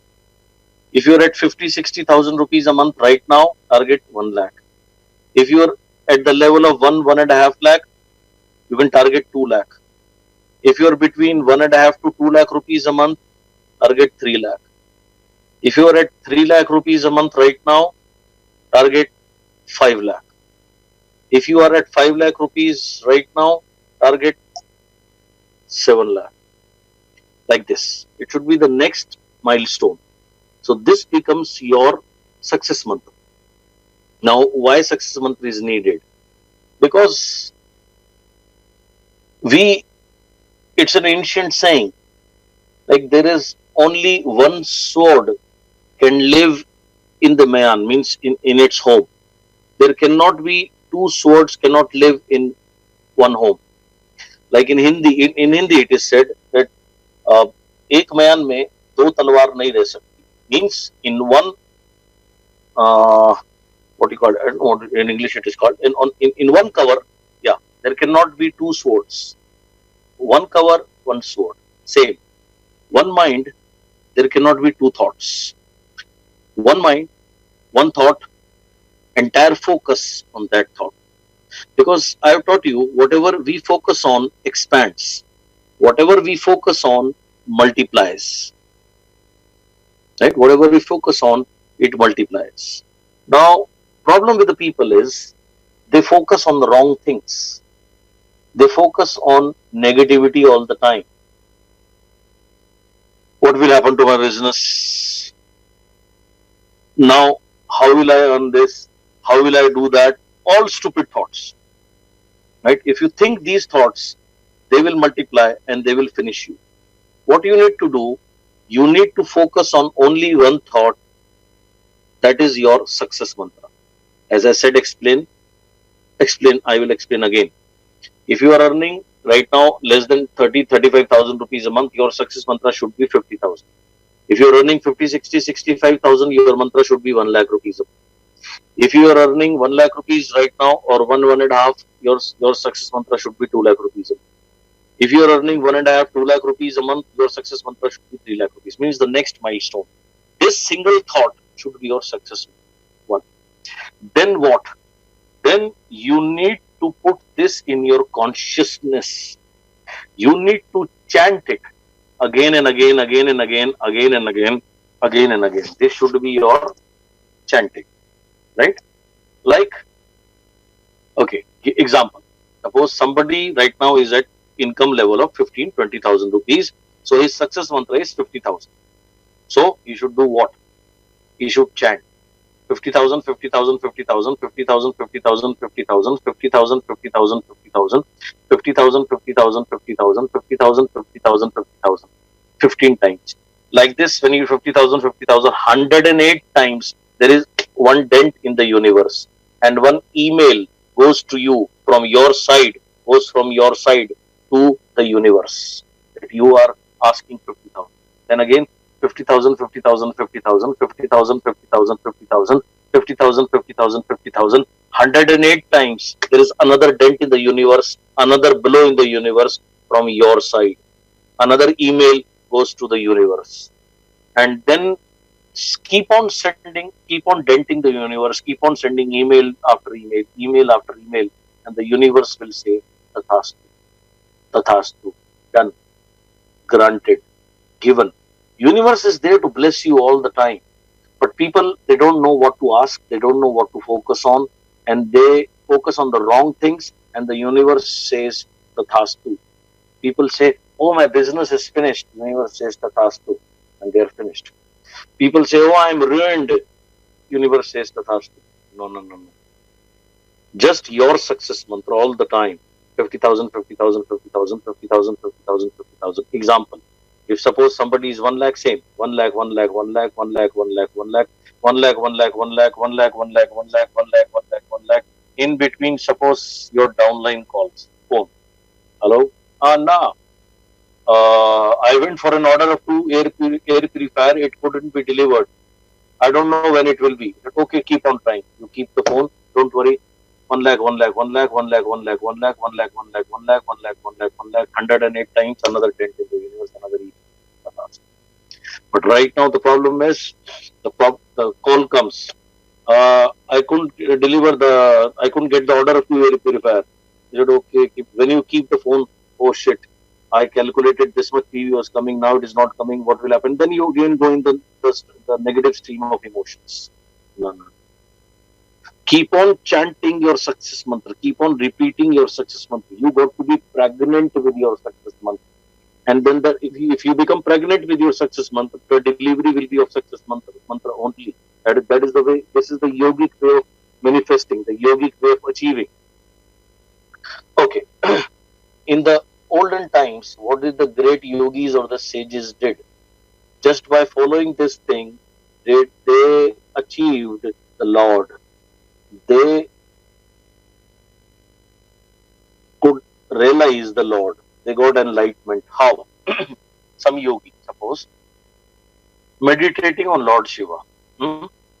If you are at 50, 60,000 rupees a month right now, target 1 lakh. If you are at the level of 1.5 lakh, you can target 2 lakh. If you are between 1.5 to 2 lakh rupees a month, target 3 lakh. If you are at 3 lakh rupees a month right now, target 5 lakh. If you are at 5 lakh rupees right now, target 7 lakh. Like this. It should be the next milestone. So this becomes your success mantra. Now, why success mantra is needed? Because it's an ancient saying, like there is only one sword can live in the mayan, means in its home. There cannot be two swords cannot live in one home. Like in Hindi it is said that एक mayan में दो तलवार नहीं रह सकती. Means in one what you call it, I don't know what in English it is called. In one cover, yeah, there cannot be two swords. One cover, one sword. Same. One mind, there cannot be two thoughts. One mind, one thought, entire focus on that thought. Because I have taught you, whatever we focus on expands. Whatever we focus on multiplies. Right? Whatever we focus on, it multiplies. Now, problem with the people is they focus on the wrong things. They focus on negativity all the time. What will happen to my business? Now, how will I earn this? How will I do that? All stupid thoughts, right? If you think these thoughts, they will multiply and they will finish you. What you need to do, you need to focus on only one thought, that is your success mantra. As I said, I will explain again. If you are earning right now less than 35,000 rupees a month, your success mantra should be 50,000. If you are earning 50, 60, 65,000, your mantra should be 1 lakh rupees a month. If you are earning 1 lakh rupees right now, or one and a half, your success mantra should be 2 lakh rupees a month. If you are earning 1.5, 2 lakh rupees a month, your success mantra should be 3 lakh rupees. Means the next milestone. This single thought should be your success one. Then what? Then you need to put this in your consciousness. You need to chant it again and again, again and again, again and again, again and again. This should be your chanting, right? Like, okay, example. Suppose somebody right now is at income level of 15-20,000 rupees. So his success mantra is 50,000. So he should do what? He should chant 50,000, 50,000, 50,000, 50,000, 50,000, 50,000, 50,000, 50,000, 50,000, 50,000, 50,000, 50,000, 50,000, 50,000, 50,000, 15 times. Like this, when you 50,000, 50,000, 108 times, there is one dent in the universe, and one email goes to you from your side, to the universe that you are asking 50,000. Then again, 50,000, 50,000, 50,000, 50,000, 50,000, 50,000, 50,000, 50,000, 50,000, 108 times. There is another dent in the universe, another blow in the universe from your side. Another email goes to the universe. And then keep on denting the universe, keep on sending email after email, email after email, and the universe will say, Tathastu, Tathastu, done, granted, given. Universe is there to bless you all the time. But people, they don't know what to ask, they don't know what to focus on, and they focus on the wrong things, and the universe says, Tathastu. People say, oh, my business is finished. The universe says, Tathastu, and they are finished. People say, oh, I'm ruined. Universe says, Tathastu. No, no, no, no. Just your success mantra all the time. 50,000, 50,000, 50,000, 50,000, 50,000, 50,000. Example. If suppose somebody is 1 lakh, same. 1 lakh, 1 lakh, 1 lakh, 1 lakh, 1 lakh, 1 lakh, 1 lakh, 1 lakh, 1 lakh, 1 lakh, 1 lakh, 1 lakh, 1 lakh, 1 lakh, 1 lakh. In between, suppose your downline calls. Phone. Hello? Nah. I went for an order of 2 air purifier. It couldn't be delivered. I don't know when it will be. Okay, keep on trying. You keep the phone. Don't worry. 1 lakh, 1 lakh, 1 lakh, 1 lakh, 1 lakh, 1 lakh, 1 lakh, 1 lakh, 1 lakh, 1 lakh, 1 lakh, 1 lakh, 108 times, another 10 in the universe, another email. But right now the problem is the call comes. I couldn't get the order of 2 air purifier. I said, okay, when you keep the phone, oh shit, I calculated this much PV was coming, now it is not coming, what will happen? Then you again go in the negative stream of emotions. No, no. Keep on chanting your success mantra. Keep on repeating your success mantra. You got to be pregnant with your success mantra. And then if you become pregnant with your success mantra, the delivery will be of success mantra only. That is the way. This is the yogic way of manifesting, the yogic way of achieving. Okay. In the olden times, what did the great yogis or the sages did? Just by following this thing, they achieved the Lord. They could realize the Lord. They got enlightenment. How? Some yogi, suppose, meditating on Lord Shiva.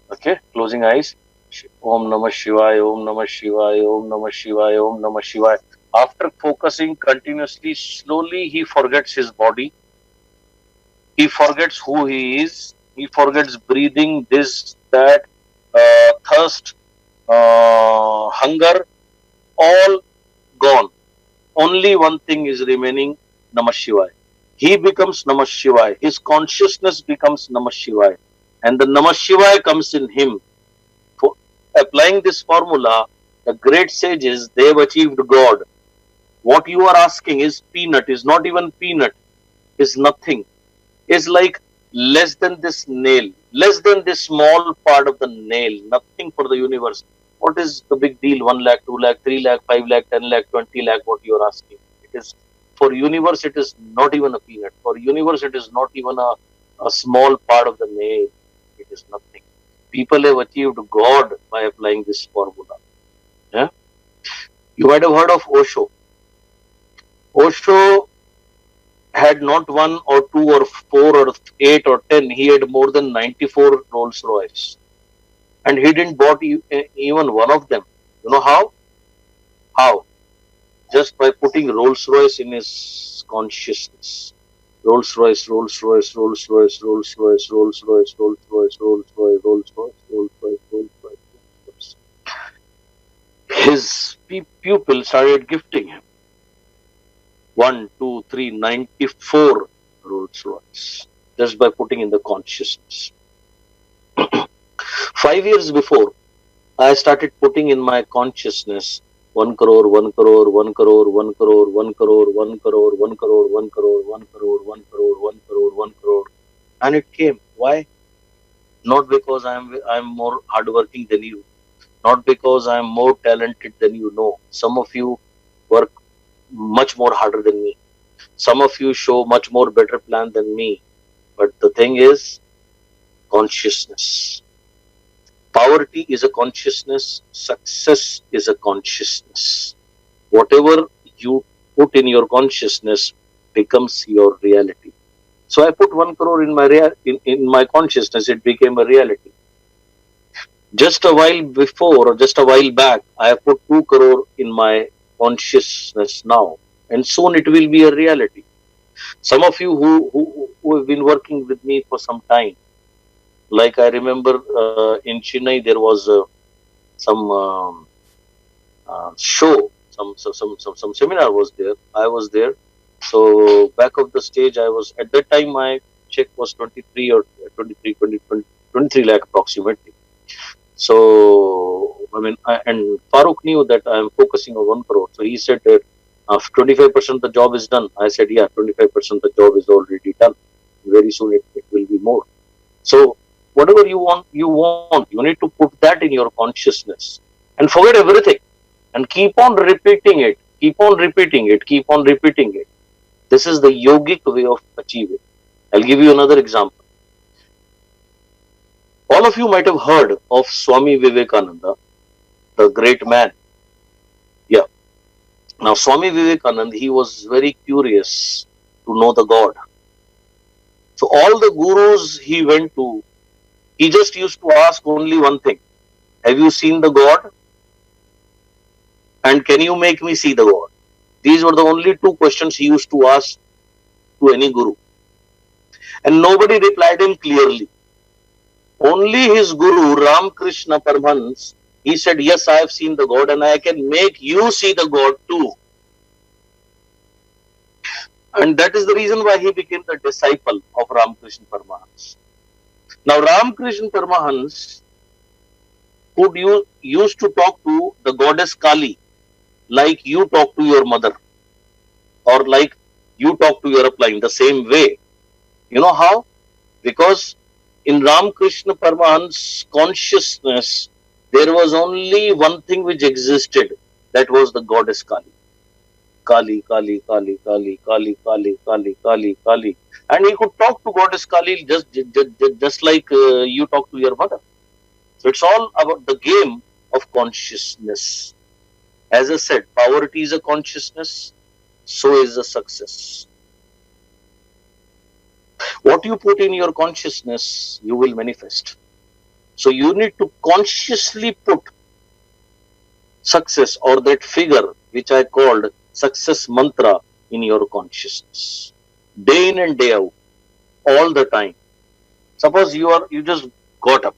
Okay, closing eyes. Om Namah Shivaya, Om Namah Shivaya, Om Namah Shivaya, Om Namah Shivaya. After focusing continuously, slowly he forgets his body. He forgets who he is. He forgets breathing, this, that, thirst, hunger, all gone. Only one thing is remaining, Namah Shivaya. He becomes Namah Shivaya. His consciousness becomes Namah Shivaya. And the Namah Shivaya comes in him. For applying this formula, the great sages, they have achieved God. What you are asking is peanut, is not even peanut, is nothing. Is like less than this nail, less than this small part of the nail, nothing for the universe. What is the big deal? 1 lakh, 2 lakh, 3 lakh, 5 lakh, 10 lakh, 20 lakh, what you are asking. It is, for universe, it is not even a peanut. For universe, it is not even a small part of the nail. It is nothing. People have achieved God by applying this formula. Yeah? You might have heard of Osho. Osho had not one or two or four or eight or 10. He had more than 94 Rolls Royce. And he didn't bought even one of them. You know how? How? Just by putting Rolls Royce in his consciousness. Rolls Royce, Rolls Royce, Rolls Royce, Rolls Royce, Rolls Royce, Rolls Royce, Rolls Royce, Rolls Royce, Rolls Royce, Rolls Royce. His pupil started gifting him 1, 2, 3, 94 Rolls Royce just by putting in the consciousness. 5 years before, I started putting in my consciousness 1 crore, 1 crore, 1 crore, 1 crore, 1 crore, 1 crore, 1 crore, 1 crore, 1 crore, 1 crore, 1 crore, 1 crore, and it came. Why? Not because I'm more hardworking than you, not because I'm more talented than you. No, some of you work much more harder than me. Some of you show much more better plan than me. But the thing is, consciousness. Poverty is a consciousness. Success is a consciousness. Whatever you put in your consciousness becomes your reality. So I put 1 crore in my consciousness. It became a reality. Just a while before, or just a while back, I have put 2 crore in my consciousness now, and soon it will be a reality. Some of you who have been working with me for some time, like I remember in Chennai there was some show, some seminar was there. I was there. So back of the stage, I was at that time. My check was 23 or 23 lakh approximately. So I mean, and Farooq knew that I am focusing on 1 crore. So he said that 25% the job is done. I said, yeah, 25% the job is already done. Very soon it will be more. So whatever you want, you need to put that in your consciousness and forget everything and keep on repeating it, keep on repeating it, keep on repeating it. This is the yogic way of achieving. I'll give you another example. All of you might have heard of Swami Vivekananda, the great man. Yeah. Now, Swami Vivekananda, he was very curious to know the God. So, all the gurus he went to, he just used to ask only one thing: have you seen the God? And can you make me see the God? These were the only two questions he used to ask to any guru. And nobody replied him clearly. Only his guru, Ramakrishna Paramahansa, he said, yes, I have seen the God and I can make you see the God too. And that is the reason why he became the disciple of Ramakrishna Paramahansa. Now, Ramakrishna Paramahansa used to talk to the goddess Kali like you talk to your mother or like you talk to your upline, the same way. You know how? Because in Ramakrishna Paramahansa's consciousness, there was only one thing which existed, that was the goddess Kali. Kali, Kali, Kali, Kali, Kali, Kali, Kali, Kali, Kali. And he could talk to goddess Kali just like you talk to your mother. So it's all about the game of consciousness. As I said, poverty is a consciousness, so is a success. What you put in your consciousness, you will manifest. So you need to consciously put success or that figure which I called success mantra in your consciousness. Day in and day out, all the time. Suppose you just got up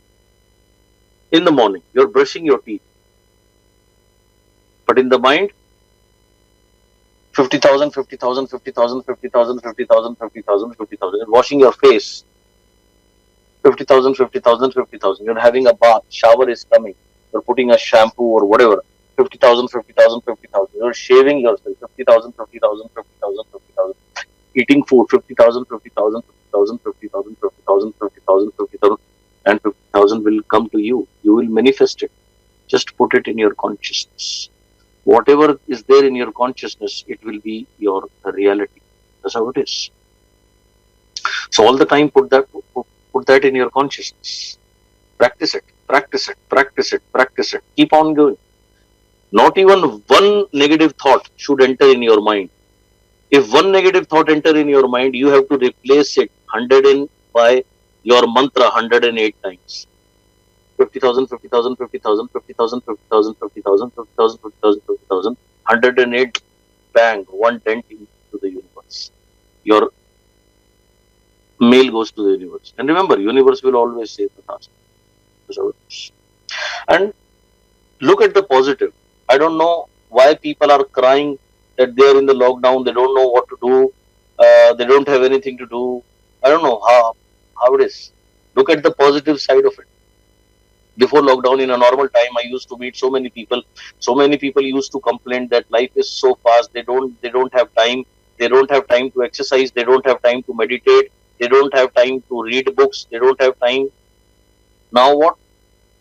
in the morning, you're brushing your teeth. But in the mind, 50,000, 50,000, 50,000, 50,000, 50,000, 50,000, 50,000. You're washing your face. 50,000, 50,000, 50,000. You're having a bath, shower is coming. You're putting a shampoo or whatever. 50,000, 50,000, 50,000. You're shaving yourself. 50,000, 50,000, 50,000, 50,000. Eating food. 50,000, 50,000, 50,000, 50,000, 50,000, 50,000, 50,000. And 50,000 will come to you. You will manifest it. Just put it in your consciousness. Whatever is there in your consciousness, it will be your reality. That's how it is. So all the time, put that in your consciousness. Practice it, practice it, practice it, practice it. Keep on going. Not even one negative thought should enter in your mind. If one negative thought enter in your mind, you have to replace it 100 in by your mantra 108 times. 50,000, 50,000, 50,000, 50,000, 50,000, 50,000, 50,000, 50,000, 50,000, 108, bang, one dent into the universe. Your mail goes to the universe. And remember, universe will always save the task. And look at the positive. I don't know why people are crying that they are in the lockdown. They don't know what to do. They don't have anything to do. I don't know how it is. Look at the positive side of it. Before lockdown, in a normal time, I used to meet so many people. So many people used to complain that life is so fast. They don't have time. They don't have time to exercise. They don't have time to meditate. They don't have time to read books. They don't have time. Now what?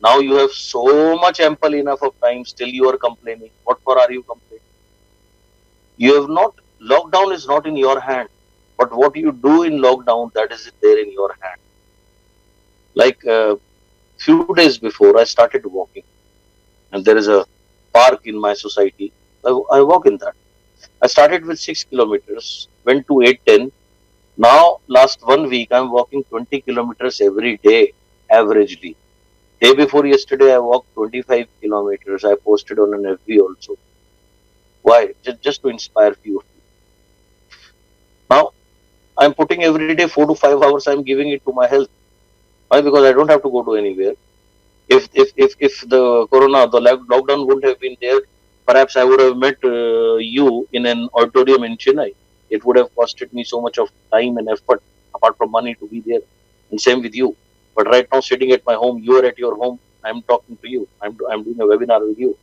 Now you have so much ample enough of time, still you are complaining. What for are you complaining? You have not, lockdown is not in your hand. But what you do in lockdown, that is there in your hand. Like few days before, I started walking. And there is a park in my society. I walk in that. I started with 6 kilometers, went to 8, 10. Now, last 1 week, I'm walking 20 kilometers every day, averagely. Day before yesterday, I walked 25 kilometers. I posted on an FB also. Why? Just to inspire few of you. Now, I'm putting every day 4 to 5 hours. I'm giving it to my health. Why? Because I don't have to go to anywhere. If the corona, the lockdown wouldn't have been there, perhaps I would have met you in an auditorium in Chennai. It would have costed me so much of time and effort, apart from money, to be there. And same with you. But right now, sitting at my home, you are at your home. I'm talking to you. I'm doing a webinar with you.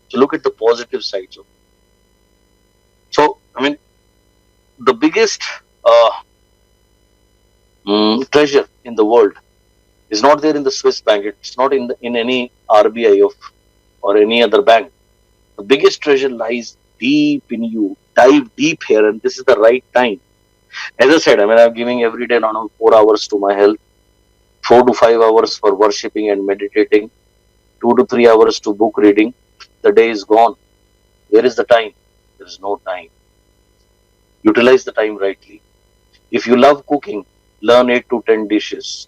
So look at the positive sides of it. So, I mean, the biggest treasure in the world is not there in the Swiss bank. It's not in any RBI or any other bank. The biggest treasure lies deep in you. Dive deep here, and this is the right time. As I said, I mean, I'm giving every day around 4 hours to my health, 4 to 5 hours for worshipping and meditating, 2 to 3 hours to book reading. The day is gone. Where is the time? There is no time. Utilize the time rightly. If you love cooking, learn 8 to 10 dishes.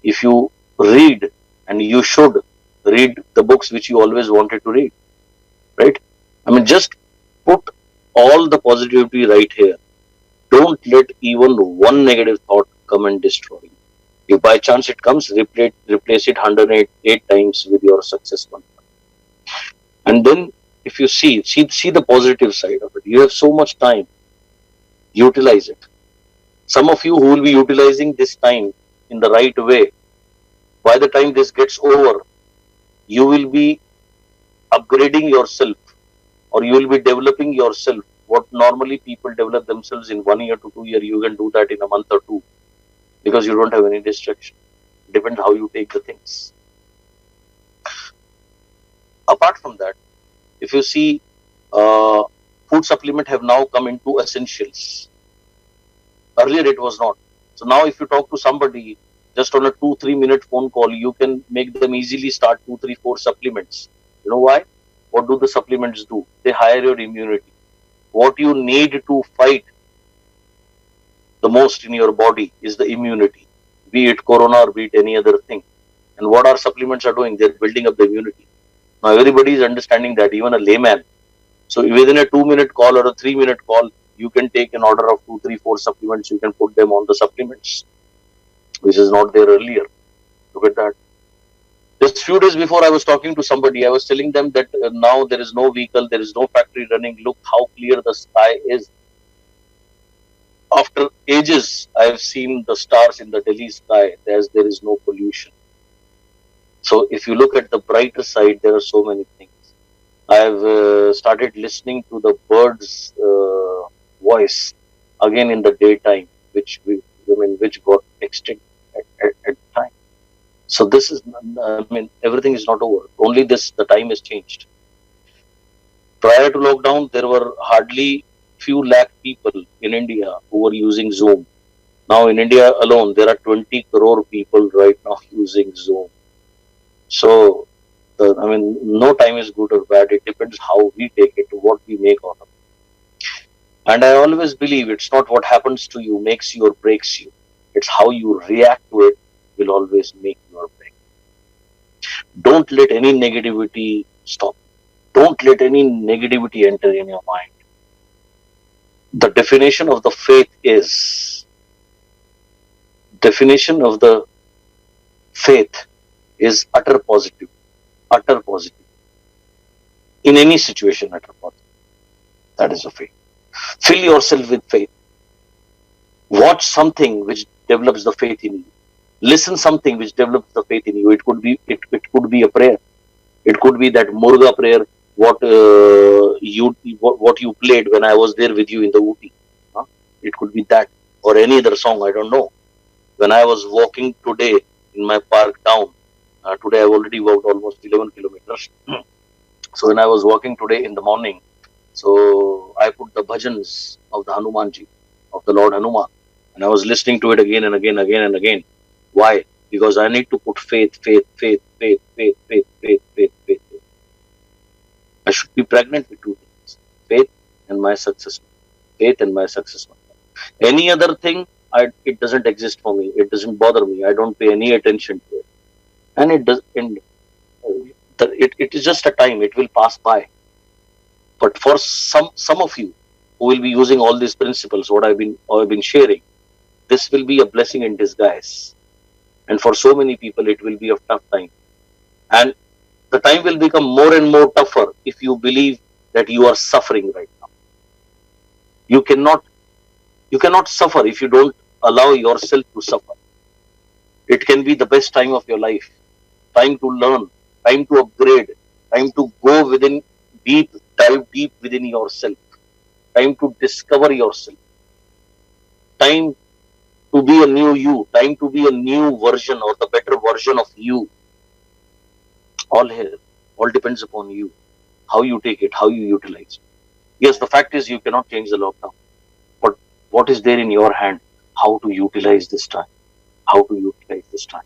If you read, and you should read the books which you always wanted to read, right? I mean, just put all the positivity right here. Don't let even one negative thought come and destroy you. If by chance it comes, replace it 108 times with your success mantra. And then if you see the positive side of it, you have so much time. Utilize it. Some of you who will be utilizing this time in the right way, by the time this gets over, you will be upgrading yourself, or you will be developing yourself. What normally people develop themselves in 1 year to 2 years, you can do that in a month or two, because you don't have any distraction. Depends how you take the things. Apart from that, if you see, food supplement have now come into essentials. Earlier it was not. So now if you talk to somebody just on a 2-3 minute phone call, you can make them easily start 2, 3, 4 supplements. You know why? What do the supplements do? They higher your immunity. What you need to fight the most in your body is the immunity, be it corona or be it any other thing. And what our supplements are doing, they're building up the immunity. Now everybody is understanding that, even a layman. So within a 2-minute call or a 3-minute call, you can take an order of 2, 3, 4 supplements. You can put them on the supplements, which is not there earlier. Look at that. Just few days before, I was talking to somebody. I was telling them that now there is no vehicle, there is no factory running. Look how clear the sky is. After ages, I have seen the stars in the Delhi sky. There is no pollution. So if you look at the brighter side, there are so many things. I have started listening to the birds' voice again in the daytime, which got extinct at time. So this is I mean, everything is not over. Only this, the time has changed. Prior to lockdown, there were hardly few lakh people in India who were using Zoom. Now in India alone, there are 20 crore people right now using Zoom. So, I mean, no time is good or bad. It depends how we take it, what we make out of it. And I always believe it's not what happens to you makes you or breaks you. It's how you react to it will always make you or break. Don't let any negativity stop. Don't let any negativity enter in your mind. The definition of the faith is utter positive. In any situation, utter positive. That is a faith. Fill yourself with faith. Watch something which develops the faith in you. Listen something which develops the faith in you. It could be a prayer. It could be that Murga prayer what you played when I was there with you in the Ooty. Huh? It could be that or any other song. I don't know. When I was walking today in my park down, today I've already walked almost 11 kilometers. So when I was walking today in the morning, so I put the bhajans of the Hanumanji, of the Lord Hanuman, and I was listening to it again and again, again and again. Why? Because I need to put faith, faith, faith, faith, faith, faith, faith, faith, faith. I should be pregnant with two things: faith and my success. Faith and my success. Any other thing, it doesn't exist for me. It doesn't bother me. I don't pay any attention to it, and it does. And it is just a time. It will pass by. But for some of you who will be using all these principles, what I've been sharing, this will be a blessing in disguise. And for so many people, it will be a tough time. And the time will become more and more tougher if you believe that you are suffering right now. You cannot suffer if you don't allow yourself to suffer. It can be the best time of your life. Time to learn, time to upgrade, time to go dive deep within yourself, time to discover yourself, time to be a new you, time to be a new version or the better version of you. All here, all depends upon you, how you take it, how you utilize it. Yes, the fact is you cannot change the lockdown, but what is there in your hand? How to utilize this time? How to utilize this time?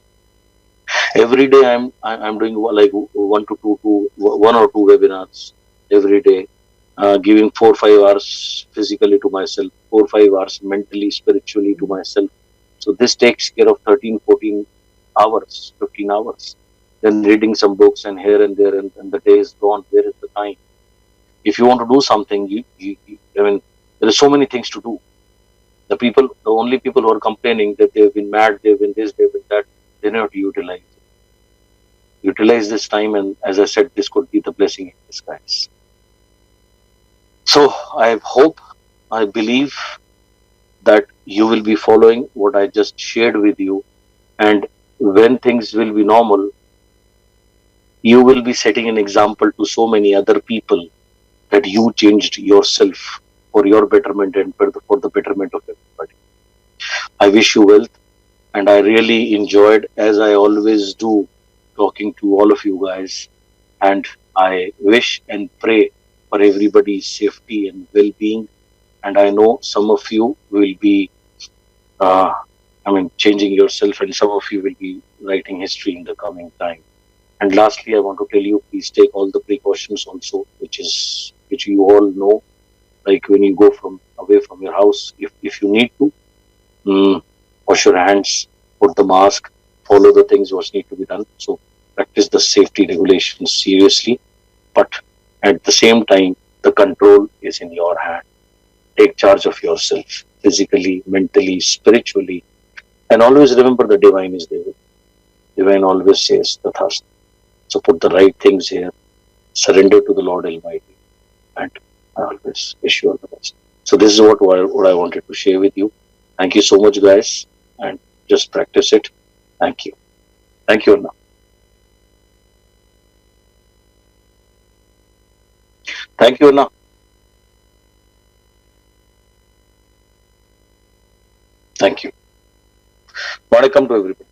Every day I'm doing like one or two webinars every day, giving 4 5 hours physically to myself, 4 5 hours mentally, spiritually to myself. So this takes care of 13 14 hours, 15 hours. Then reading some books and here and there, and the day is gone. Where is the time? If you want to do something, I mean, there are so many things to do. The only people who are complaining that they've been mad, they've been this, they've been that, they're not utilizing. Utilize this time, and as I said, this could be the blessing in disguise. So I believe that you will be following what I just shared with you, and when things will be normal, you will be setting an example to so many other people that you changed yourself for your betterment and for the betterment of everybody. I wish you wealth, and I really enjoyed, as I always do, talking to all of you guys. And I wish and pray for everybody's safety and well-being. And I know some of you will be, changing yourself, and some of you will be writing history in the coming time. And lastly, I want to tell you, please take all the precautions also, which you all know, like when you go away from your house, if you need to, wash your hands, put the mask, follow the things what need to be done. So practice the safety regulations seriously, but at the same time, the control is in your hand. Take charge of yourself, physically, mentally, spiritually, and always remember the divine is there. Divine always says Tathastu. So put the right things here, surrender to the Lord Almighty, and I always wish you all the best. So this is what I wanted to share with you. Thank you so much, guys, and just practice it. Thank you. Thank you, Anna. Thank you, Anna. Thank you. Vanakkam to everybody.